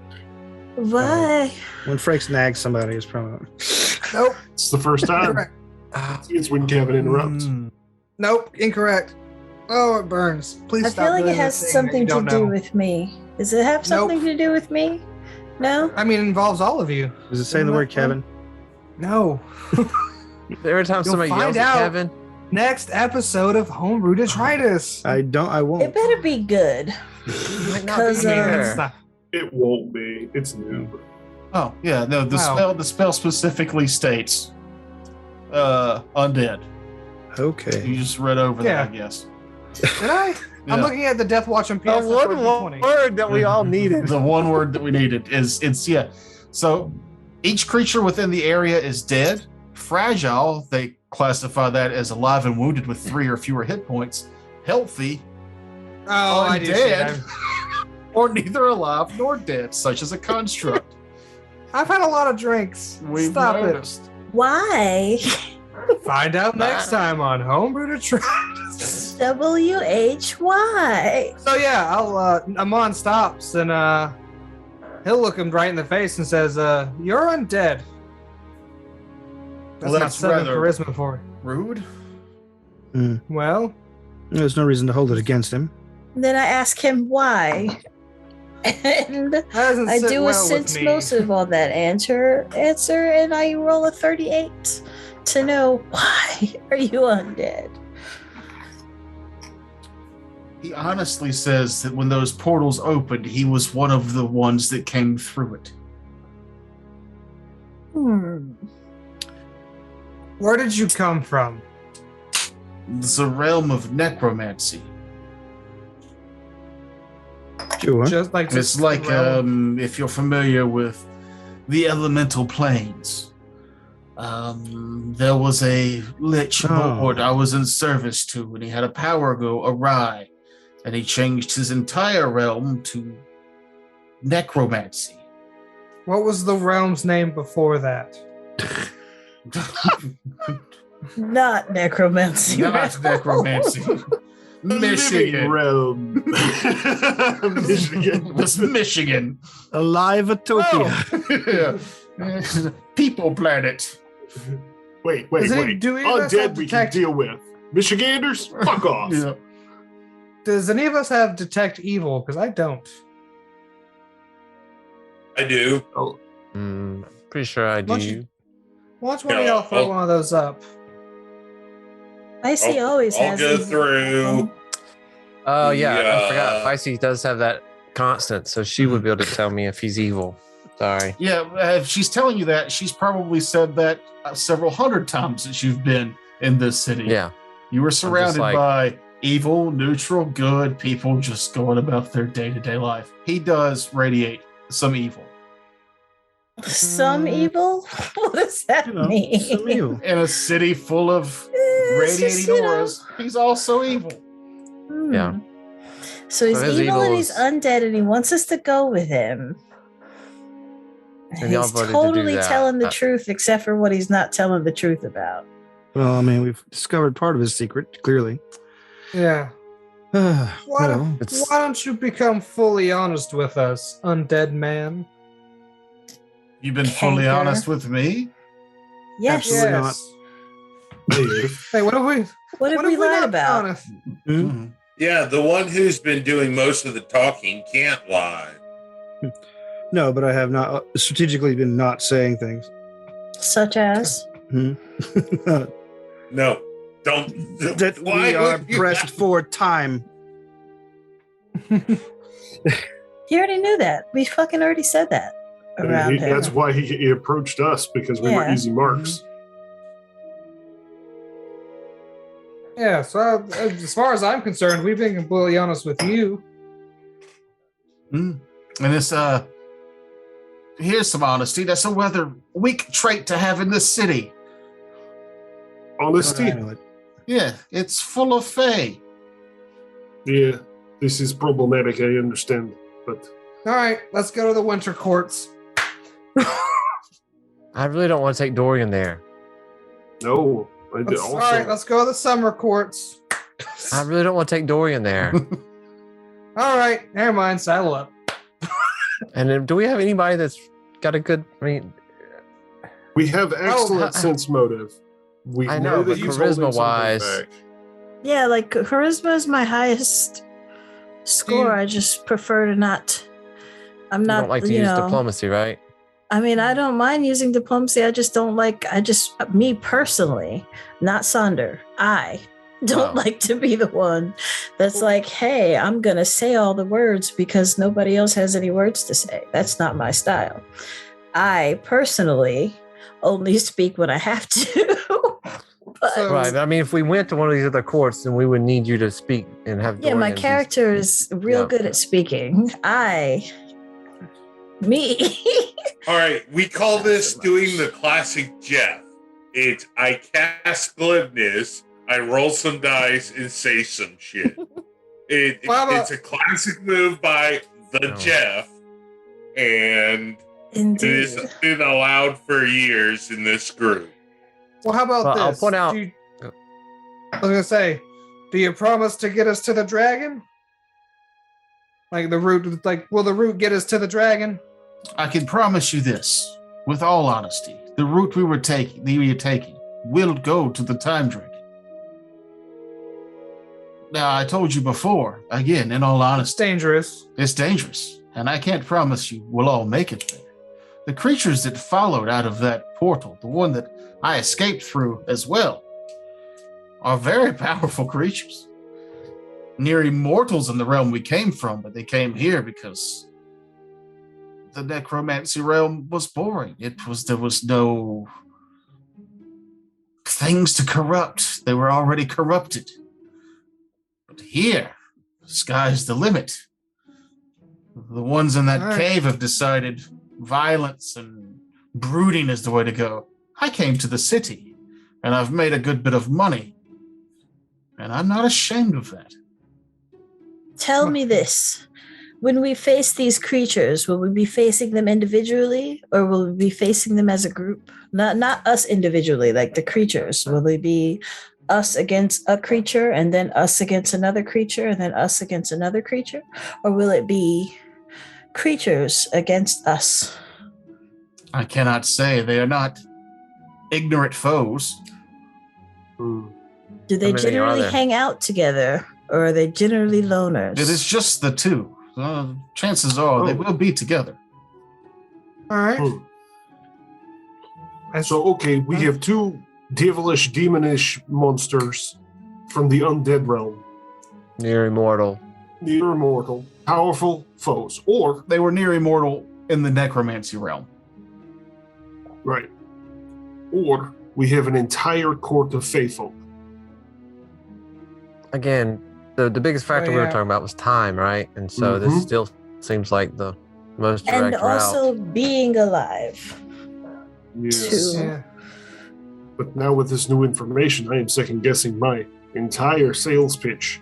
Why? When Frakes nags somebody, it's probably. Nope. It's the first time. Incorrect. It's when Kevin interrupts. Nope. Incorrect. Oh, it burns. Please I stop. feel like doing it that has thing that something you to don't do know. with me. Does it have something to do with me? No. I mean, it involves all of you. Does it say the word Kevin? No. Every time You'll somebody yells find at out. Kevin, Next episode of Homebrew Detritus. I It won't. better be good. he might not be Because, I mean, here. it's not. It won't be. It's new. Oh, yeah, no, the spell specifically states undead. Okay. You just read over that, I guess. Did I? Yeah. I'm looking at the Death Watch on The PS. one word that we all needed. The one word that we needed is So each creature within the area is dead. Fragile, they classify that as alive and wounded with 3 or fewer hit points. Healthy, I did. undead, or neither alive nor dead, such as a construct. I've had a lot of drinks. We've Stop noticed. Why? it. Find out next time on Homebrew to Try. WHY. So yeah, Amon stops and he'll look him right in the face and says, "You're undead." That's Well, not that's 7 rather- charisma for it. Rude. Well, There's no reason to hold it against him. Then I ask him why. And that doesn't I sit do well a with sense me. motive on that answer, and I roll a 38 to know why are you undead. He honestly says that when those portals opened, he was one of the ones that came through it. Where did you come from? It's a realm of necromancy. Sure. Just like It's like if you're familiar with the elemental planes. There was a lich lord I was in service to, and he had a power go awry, and he changed his entire realm to necromancy. What was the realm's name before that? Not necromancy. Not necromancy. Michigan. Realm. Michigan. It was Michigan. Alive-atopia. Yeah. People planet. Wait. Do any of us have Undead we can detect? deal with. Michiganders? Fuck off. Yeah. Does any of us have detect evil? Because I don't. I do. Pretty sure I Why don't do. you- Watch one of Yeah, y'all throw I'll- one of those up. Icy always I'll has go evil. through. Oh yeah, I Yeah. forgot. Feisty does have that constant, so she would be able to tell me if he's evil. Sorry. Yeah, if she's telling you that, she's probably said that several hundred times since you've been in this city. Yeah. You were surrounded like- by evil, neutral, good people just going about their day-to-day life. He does radiate some evil. Some evil? What does that mean? some evil. In a city full of It's just, radiating auras, he's also evil. Yeah. So he's So his evil and evil he's is- undead and he wants us to go with him. And y'all He's voted to do totally that. telling the truth except for what he's not telling the truth about. Well, I mean, we've discovered part of his secret, clearly. Yeah. Why, Well, It's- why don't you become fully honest with us, undead man? You've been fully Canker. honest with me? Yes. Absolutely not. Hey, what have we? What have we lied not about? honest? Mhm. Yeah, the one who's been doing most of the talking can't lie. no, but I have not strategically been not saying things. Such as? that No, don't. we are would you- pressed for time. He already knew that. We fucking already said that around him. That's why he approached us, because we were Yeah. easy marks. Yeah. So as far as I'm concerned, we've been completely honest with you. And this, here's some honesty. That's a rather weak trait to have in this city. Honesty. I know it. Yeah, it's full of fey. Yeah, this is problematic, I understand. But All right, let's go to the winter courts. I really don't want to take Dorian there. no, I did All right, also. let's go to the summer courts. I really don't want to take Dorian there. All right, never mind. Saddle up. And then, do we have anybody that's got a good? I mean, We have excellent Oh, sense motive. We I know, but that he's holding something charisma-wise- back. Yeah, like charisma is my highest score. I just prefer to not. I'm you not. don't like to you use know, diplomacy, right? I mean, I don't mind using diplomacy. I just don't like. Me personally, not Sunder. I don't Oh. like to be the one that's like, hey, I'm going to say all the words because nobody else has any words to say. That's not my style. I personally only speak when I have to. But, right. I mean, if we went to one of these other courts, then we would need you to speak and have. Yeah, my character is real good at speaking. Me. All right, we call this doing the classic Jeff. It's I cast glibness, I roll some dice, and say some shit. It's a classic move by the Jeff, and it has been allowed for years in this group. Well, how about this? I'll point out. I was gonna say, do you promise to get us to the dragon? Like the route, will the route get us to the dragon? I can promise you this, with all honesty: the route we are taking, will go to the time dragon. Now, I told you before, again, in all honesty, it's dangerous. It's dangerous, and I can't promise you we'll all make it there. The creatures that followed out of that portal, the one that I escaped through as well, are very powerful creatures. Near immortals in the realm we came from, but they came here because the necromancy realm was boring. There was no things to corrupt. They were already corrupted. But here, the sky's the limit. The ones in that cave have decided violence and brooding is the way to go. I came to the city, and I've made a good bit of money. And I'm not ashamed of that. Tell me this. When we face these creatures, will we be facing them individually, or will we be facing them as a group? Not us individually, like the creatures. Will they be us against a creature, and then us against another creature, and then us against another creature? Or will it be creatures against us? I cannot say. They are not ignorant foes. Do they generally hang out together, or are they generally loners? It is just the two. Chances are they will be together. All right. So, okay, we have two devilish, demonish monsters from the undead realm. Near immortal, powerful foes. Or they were near immortal in the necromancy realm. Right. Or we have an entire court of faithful. Again, the biggest factor we were talking about was time, right? And so this still seems like the most direct and also route. Being alive. Yes. Yeah. But now with this new information, I am second guessing my entire sales pitch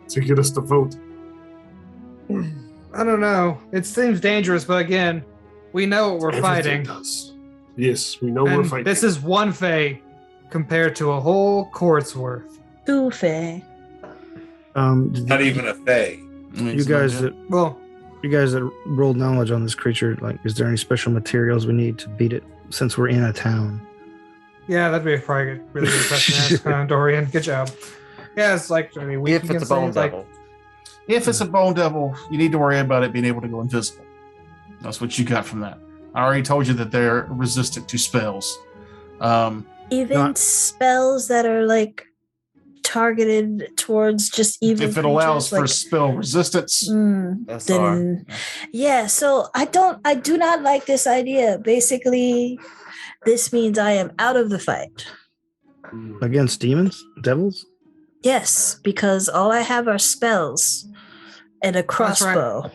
to get us to vote. I don't know. It seems dangerous, but again, we know what we're fighting. Does. Yes, we know we're fighting. This is one Fae compared to a whole court's worth. Two Fae. Not even a Fae. You guys that rolled knowledge on this creature, is there any special materials we need to beat it since we're in a town? Yeah, that'd be probably a really good question to ask, Dorian. Good job. Yeah, it's if it's a bone devil. If it's a bone devil, you need to worry about it being able to go invisible. That's what you got from that. I already told you that they're resistant to spells. Even spells that are targeted towards just evil. If it allows for spell resistance, then yeah. So I do not like this idea. Basically, this means I am out of the fight against devils. Yes, because all I have are spells and a crossbow.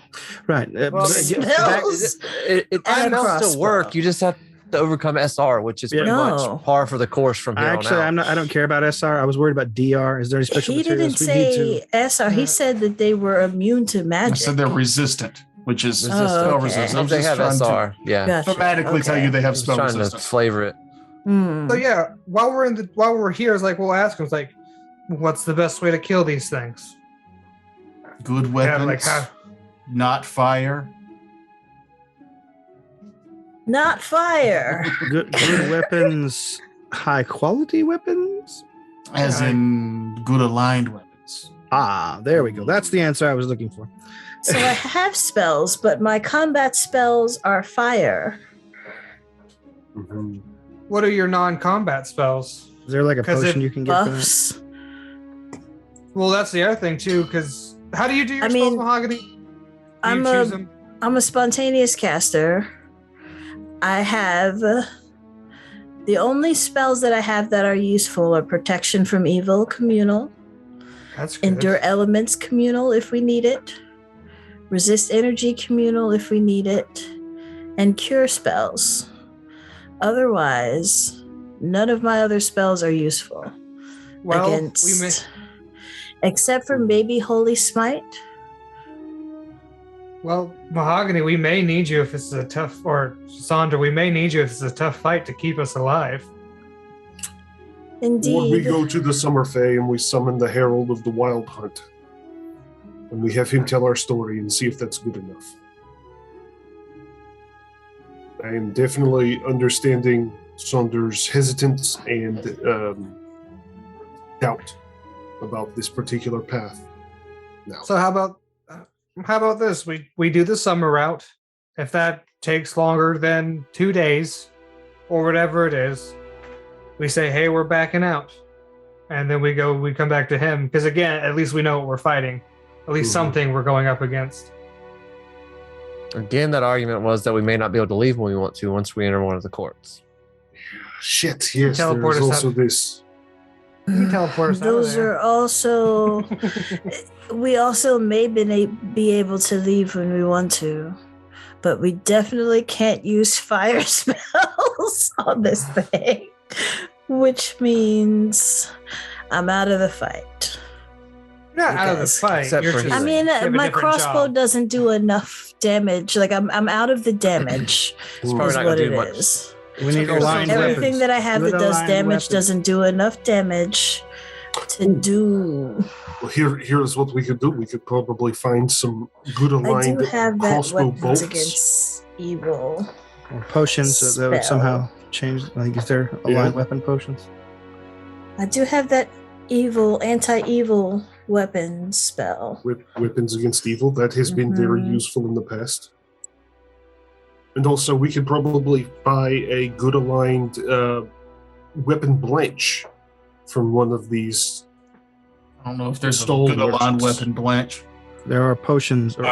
Right. Spells. It still work. You just have to overcome SR, which is pretty much par for the course from here on out. I don't care about SR. I was worried about DR. Is there any special materials we need to? He didn't say SR. He said that they were immune to magic. I said they're resistant, which is spell resistant. They have SR. Grammatically tell you they have spell resistance. Trying to flavor it. So yeah, while we're here, we'll ask him, what's the best way to kill these things? Good weapons, not fire. Not fire. Good weapons, high quality weapons? As in good aligned weapons. Ah, there we go. That's the answer I was looking for. So I have spells, but my combat spells are fire. Mm-hmm. What are your non-combat spells? Is there a potion you can get for that? Buffs. For that? Buffs. Buffs. Well, that's the other thing too, because how do you do your spells, Mahogany? I'm a spontaneous caster. I have the only spells that I have that are useful are protection from evil, communal. That's good. Endure elements, communal if we need it. Resist energy, communal if we need it. And cure spells. Otherwise, none of my other spells are useful. Well, except for maybe Holy Smite. Well, Mahogany, we may need you if it's a tough, or Sandra, we may need you if it's a tough fight to keep us alive. Indeed. Or we go to the Summer Fae and we summon the Herald of the Wild Hunt. And we have him tell our story and see if that's good enough. I am definitely understanding Saunders' hesitance and doubt about this particular path. Now. So how about this? We do the summer route. If that takes longer than 2 days, or whatever it is, we say, "Hey, we're backing out," and then we come back to him because again, at least we know what we're fighting. At least something we're going up against. Again, that argument was that we may not be able to leave when we want to once we enter one of the courts. Shit, yes, there's also this. You teleport us Those are also... we also may be able to leave when we want to, but we definitely can't use fire spells on this thing, which means I'm out of the fight. You're not out of the fight. You're just, I mean, my crossbow doesn't do enough damage. Like I'm out of the damage. Is what it is. We need aligned everything weapons. that I have that does damage doesn't do enough damage to do. Well, here's what we could do. We could probably find some good aligned crossbow bolts against evil. Or potions that would somehow change. Like, is there aligned weapon potions? I do have that anti-evil weapon spell. Weapons against evil. That has been very useful in the past. And also, we could probably buy a good aligned weapon blanch from one of these. I don't know if there's a good aligned weapon blanch. There are potions. Or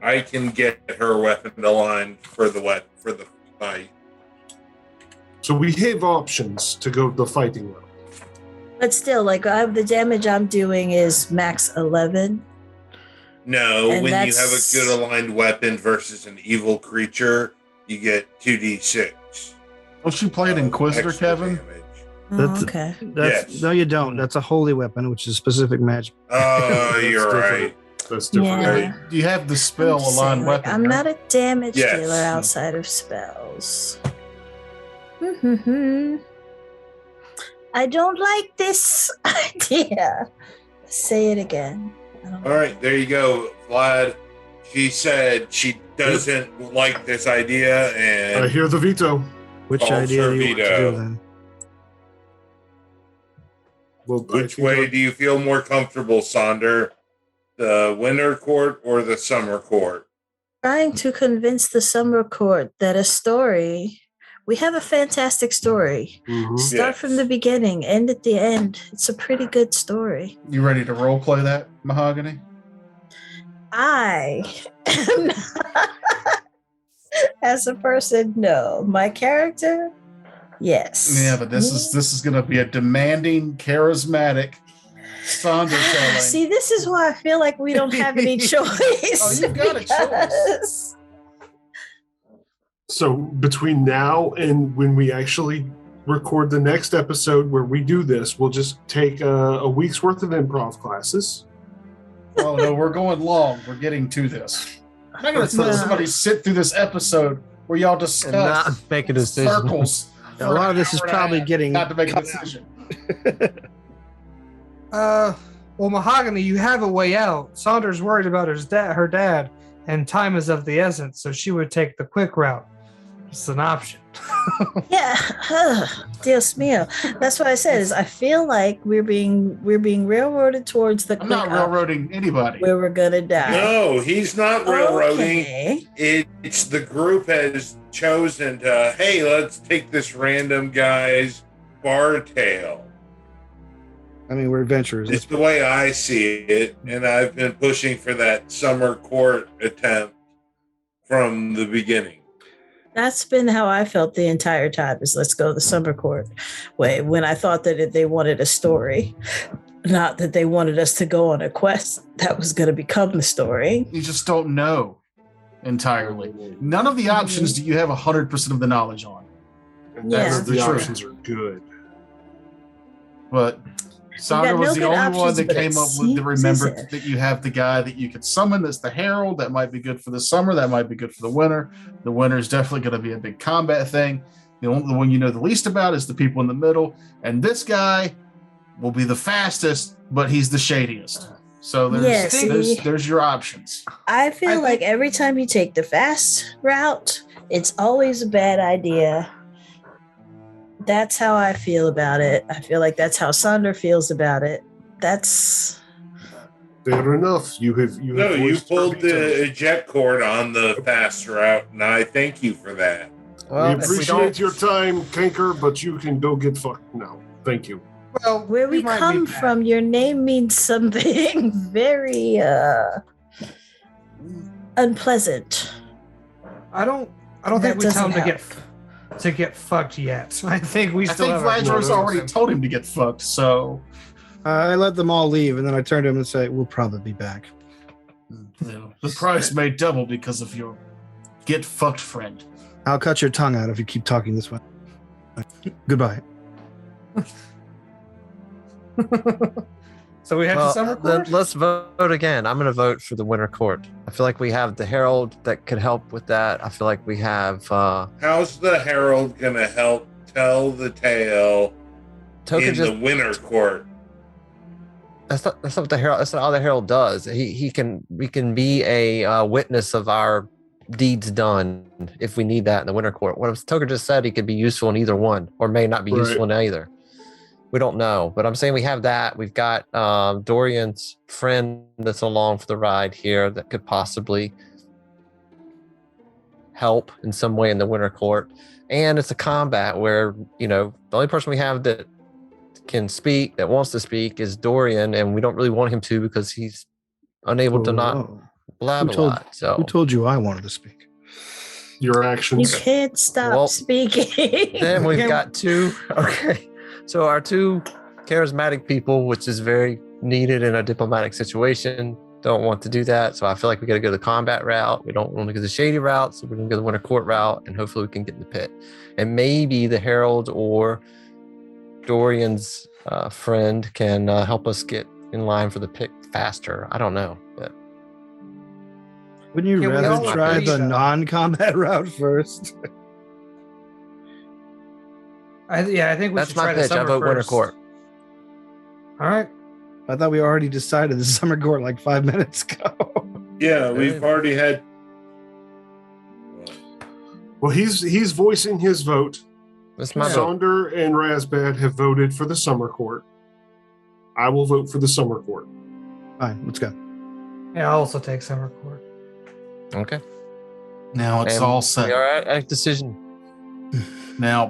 I can get her weapon aligned for the fight. So we have options to go the fighting route. But still, like the damage I'm doing is max 11. No, when you have a good aligned weapon versus an evil creature, you get 2d6. Don't you play an Inquisitor, Kevin? Okay. No, you don't. That's a holy weapon, which is specific magic. Oh, you're right. That's different. Yeah. You have the spell aligned weapon. I'm not a damage dealer outside of spells. I don't like this idea. Say it again. All right, there you go, Vlad. She said she doesn't like this idea, and I hear the veto. Which idea do you want to do then? Well, which way do you feel more comfortable, Sonder? The winter court or the summer court? Trying to convince the summer court that we have a fantastic story. Start from the beginning, end at the end. It's a pretty good story. You ready to role play that, Mahogany? I am not, as a person, no. My character, yes. Yeah, but this is going to be a demanding, charismatic Sonder telling. See, this is why I feel like we don't have any choice. Oh, you've got a choice. So between now and when we actually record the next episode where we do this, we'll just take a week's worth of improv classes. Oh no, we're going long. We're getting to this. I'm not going to let somebody sit through this episode where y'all discuss and not make a decision. Circles. A lot of this is probably getting not to make a decision. Well, Mahogany, you have a way out. Saunders worried about her dad, and time is of the essence, so she would take the quick route. It's an option. Yeah, Dios mío. That's what I said. Is I feel like we're being railroaded towards the. I'm not railroading anybody. Where we're gonna die. No, he's not railroading. Okay. It's the group has chosen to. Hey, let's take this random guy's bar tail. I mean, we're adventurers. It's the way I see it, and I've been pushing for that summer court attempt from the beginning. That's been how I felt the entire time, is let's go the summer court way, when I thought that they wanted a story, not that they wanted us to go on a quest that was going to become the story. You just don't know entirely. None of the options do you have 100% of the knowledge on. And Yeah. that's the options are good. But Sandra got was no the good only one options, that but came it up with the seems remember as if- that you have the guy that you can summon that's the Herald. That might be good for the summer. That might be good for the winter. The winter is definitely going to be a big combat thing. The one you know the least about is the people in the middle. And this guy will be the fastest, but he's the shadiest. So there's your options. I feel like every time you take the fast route, it's always a bad idea. That's how I feel about it. I feel like that's how Sandra feels about it. That's fair enough. You pulled the eject cord on the fast route, and I thank you for that. Well, we appreciate your time, Kanker, but you can go get fucked now. Thank you. Well, where we come from, your name means something very unpleasant. I don't think we tell him to get fucked yet. I think Vladmir's already told him to get fucked, so I let them all leave, and then I turned to him and said, "We'll probably be back." The price may double because of your get fucked friend. I'll cut your tongue out if you keep talking this way. Goodbye. So we have the summer court? Let's vote again. I'm going to vote for the winter court. I feel like we have the Herald that could help with that. I feel like we have... How's the Herald going to help tell the tale the winter court? That's not what the Herald... That's not all the Herald does. We can be a witness of our deeds done if we need that in the winter court. What Toker just said, he could be useful in either one, or may not be useful in either. We don't know, but I'm saying we have that. We've got Dorian's friend that's along for the ride here that could possibly help in some way in the winter court. And it's a combat where, the only person we have that can speak, that wants to speak, is Dorian, and we don't really want him to because he's unable to not blab a lot. So who told you I wanted to speak? Your actions. You can't stop speaking. Then we've got two. Okay. So our two charismatic people, which is very needed in a diplomatic situation, don't want to do that. So I feel like we got to go the combat route. We don't want to go the shady route. So we're going to go the winter court route, and hopefully we can get in the pit. And maybe the Herald or Dorian's friend can help us get in line for the pit faster. I don't know. But wouldn't you rather try the non-combat route first? I think we that's should my try pitch. the summer I vote winter first. court. All right. I thought we already decided the summer court like 5 minutes ago. Yeah, we've already had. Well, he's voicing his vote. That's my Sonder and Razbad have voted for the summer court. I will vote for the summer court. Fine, let's go. Yeah, I'll also take summer court. Okay. Now it's all set. We are at a decision. Now,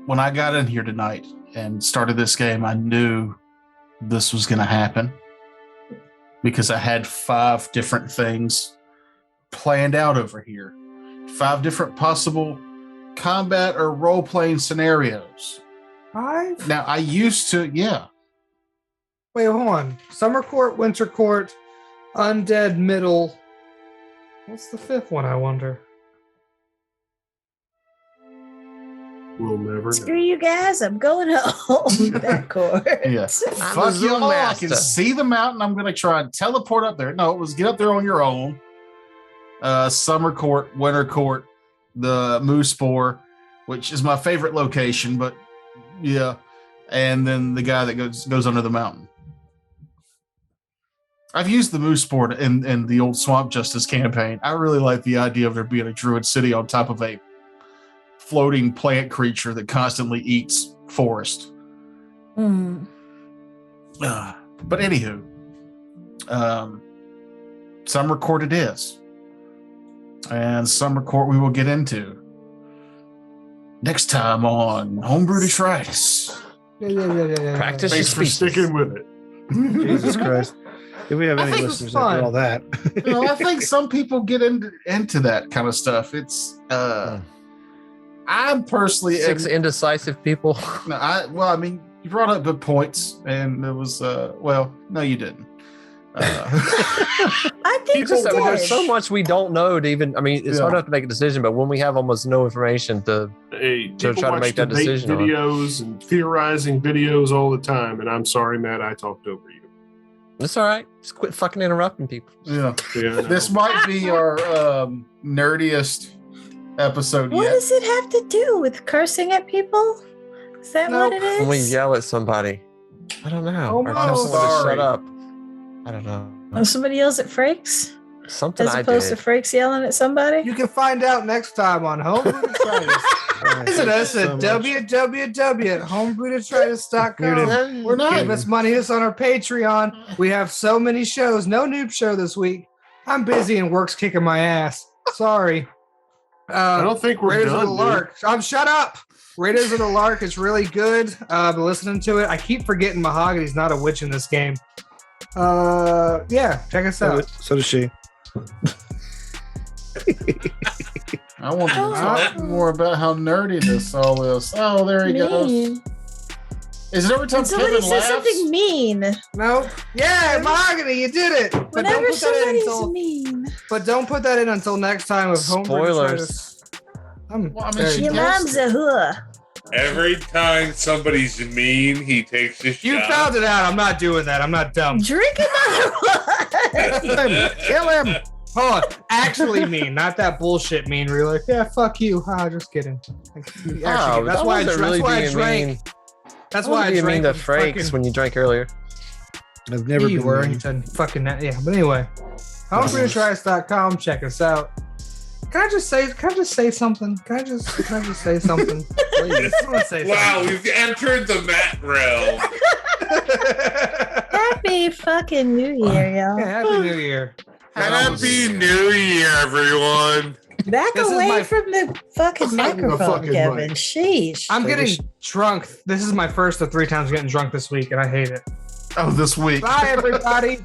when I got in here tonight and started this game, I knew this was going to happen because I had 5 different things planned out over here. 5 different possible combat or role-playing scenarios. 5? Now, I used to, Wait, hold on. Summer court, winter court, undead middle. What's the 5th one, I wonder? We'll never Screw know. you guys, I'm going home. That court. Yes. Fuck y'all. I can see the mountain. I'm going to try and teleport up there. No, it was get up there on your own. Summer court, winter court, the Moose Spore, which is my favorite location, but yeah. And then the guy that goes under the mountain. I've used the Moose Spore in the old Swamp Justice campaign. I really like the idea of there being a druid city on top of a floating plant creature that constantly eats forest. Mm. But anywho, summer court it is. And summer court we will get into next time on Homebrew Detritus. Practice your Thanks for speeches. sticking with it. Jesus Christ. If we have I any think it was listeners fun. after all that. I think some people get into that kind of stuff. It's I'm personally 6 indecisive people. No, I mean, you brought up good points, and it was well, no, you didn't. I think Just, we there's did. so much we don't know to even. I mean, it's hard enough to make a decision, but when we have almost no information to People try to watch make that debate decision on. videos and theorizing videos all the time, and I'm sorry, Matt, I talked over you. It's all right. Just quit fucking interrupting people. Yeah, Yeah, I know. this might be our nerdiest episode What yet. does it have to do with cursing at people? Is that what it is? When we yell at somebody, I don't know. Oh, Or no. tell someone to Sorry. shut up. I don't know. Oh, somebody yells at Frakes Something as I opposed did. to Frakes yelling at somebody? You can find out next time on Homebrew Detritus. Visit us at www.homebrewdetritus.com. We're not. Give us money. Us on our Patreon. We have so many shows. No noob show this week. I'm busy and work's kicking my ass. Sorry. I don't think we're Raiders done. of the Lark. Shut up. Raiders of the Lark is really good. Been listening to it. I keep forgetting Mahogany's not a witch in this game. Yeah, check us out. So does she. I want to talk more about how nerdy this all is. Oh, there he goes. Mean. Is it every time When somebody Kevin says laughs? something mean. No. Yeah, Mahogany, you did it. But don't Whenever put that in somebody's until. mean. But don't put that in until next time with Homebrew Spoilers. Detritus. I'm Well, I mean, very she Your good. does- mom's a whore. Every time somebody's mean, he takes a shot. You found it out. I'm not doing that. I'm not dumb. Drink another one. Kill him. Hold on. Actually mean, not that bullshit mean. Where you're like, yeah, fuck you. Just kidding. Actually, Oh, that's that why I wasn't really being drank. mean. That's why I you drank. mean the with Frakes fucking- when you drank earlier. I've never you been were. mean. You said fucking that. Yeah, but anyway, homebrewdetritus.com. Check us out. Can I just say something? Can I just say something? Please. I wanna say Wow, we've entered the Matt realm. Happy fucking New Year, Yeah, y'all. Happy New Year. Happy New Year, everyone. Back This is away my- from the fucking microphone, fucking Kevin. mic. Sheesh. I'm getting drunk. This is my first of 3 times getting drunk this week, and I hate it. Oh, this week. Bye, everybody.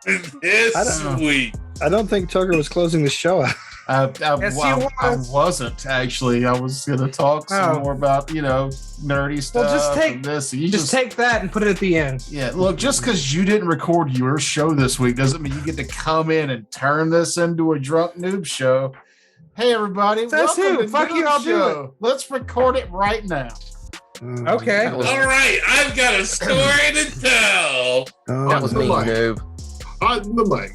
This I don't week. I don't think Tucker was closing the show out. Yes, he was. I wasn't actually. I was going to talk some Oh. more about nerdy stuff. Well, just take- and this. You Just take that and put it at the end. Yeah, look, just because you didn't record your show this week doesn't mean you get to come in and turn this into a drunk noob show. Hey, everybody. That's welcome who. to Fuck you, Noob I'll do Show. Let's record it right now. Okay. That was, All right, I've got a story to tell. that was the mean, mic. noob. On the mic.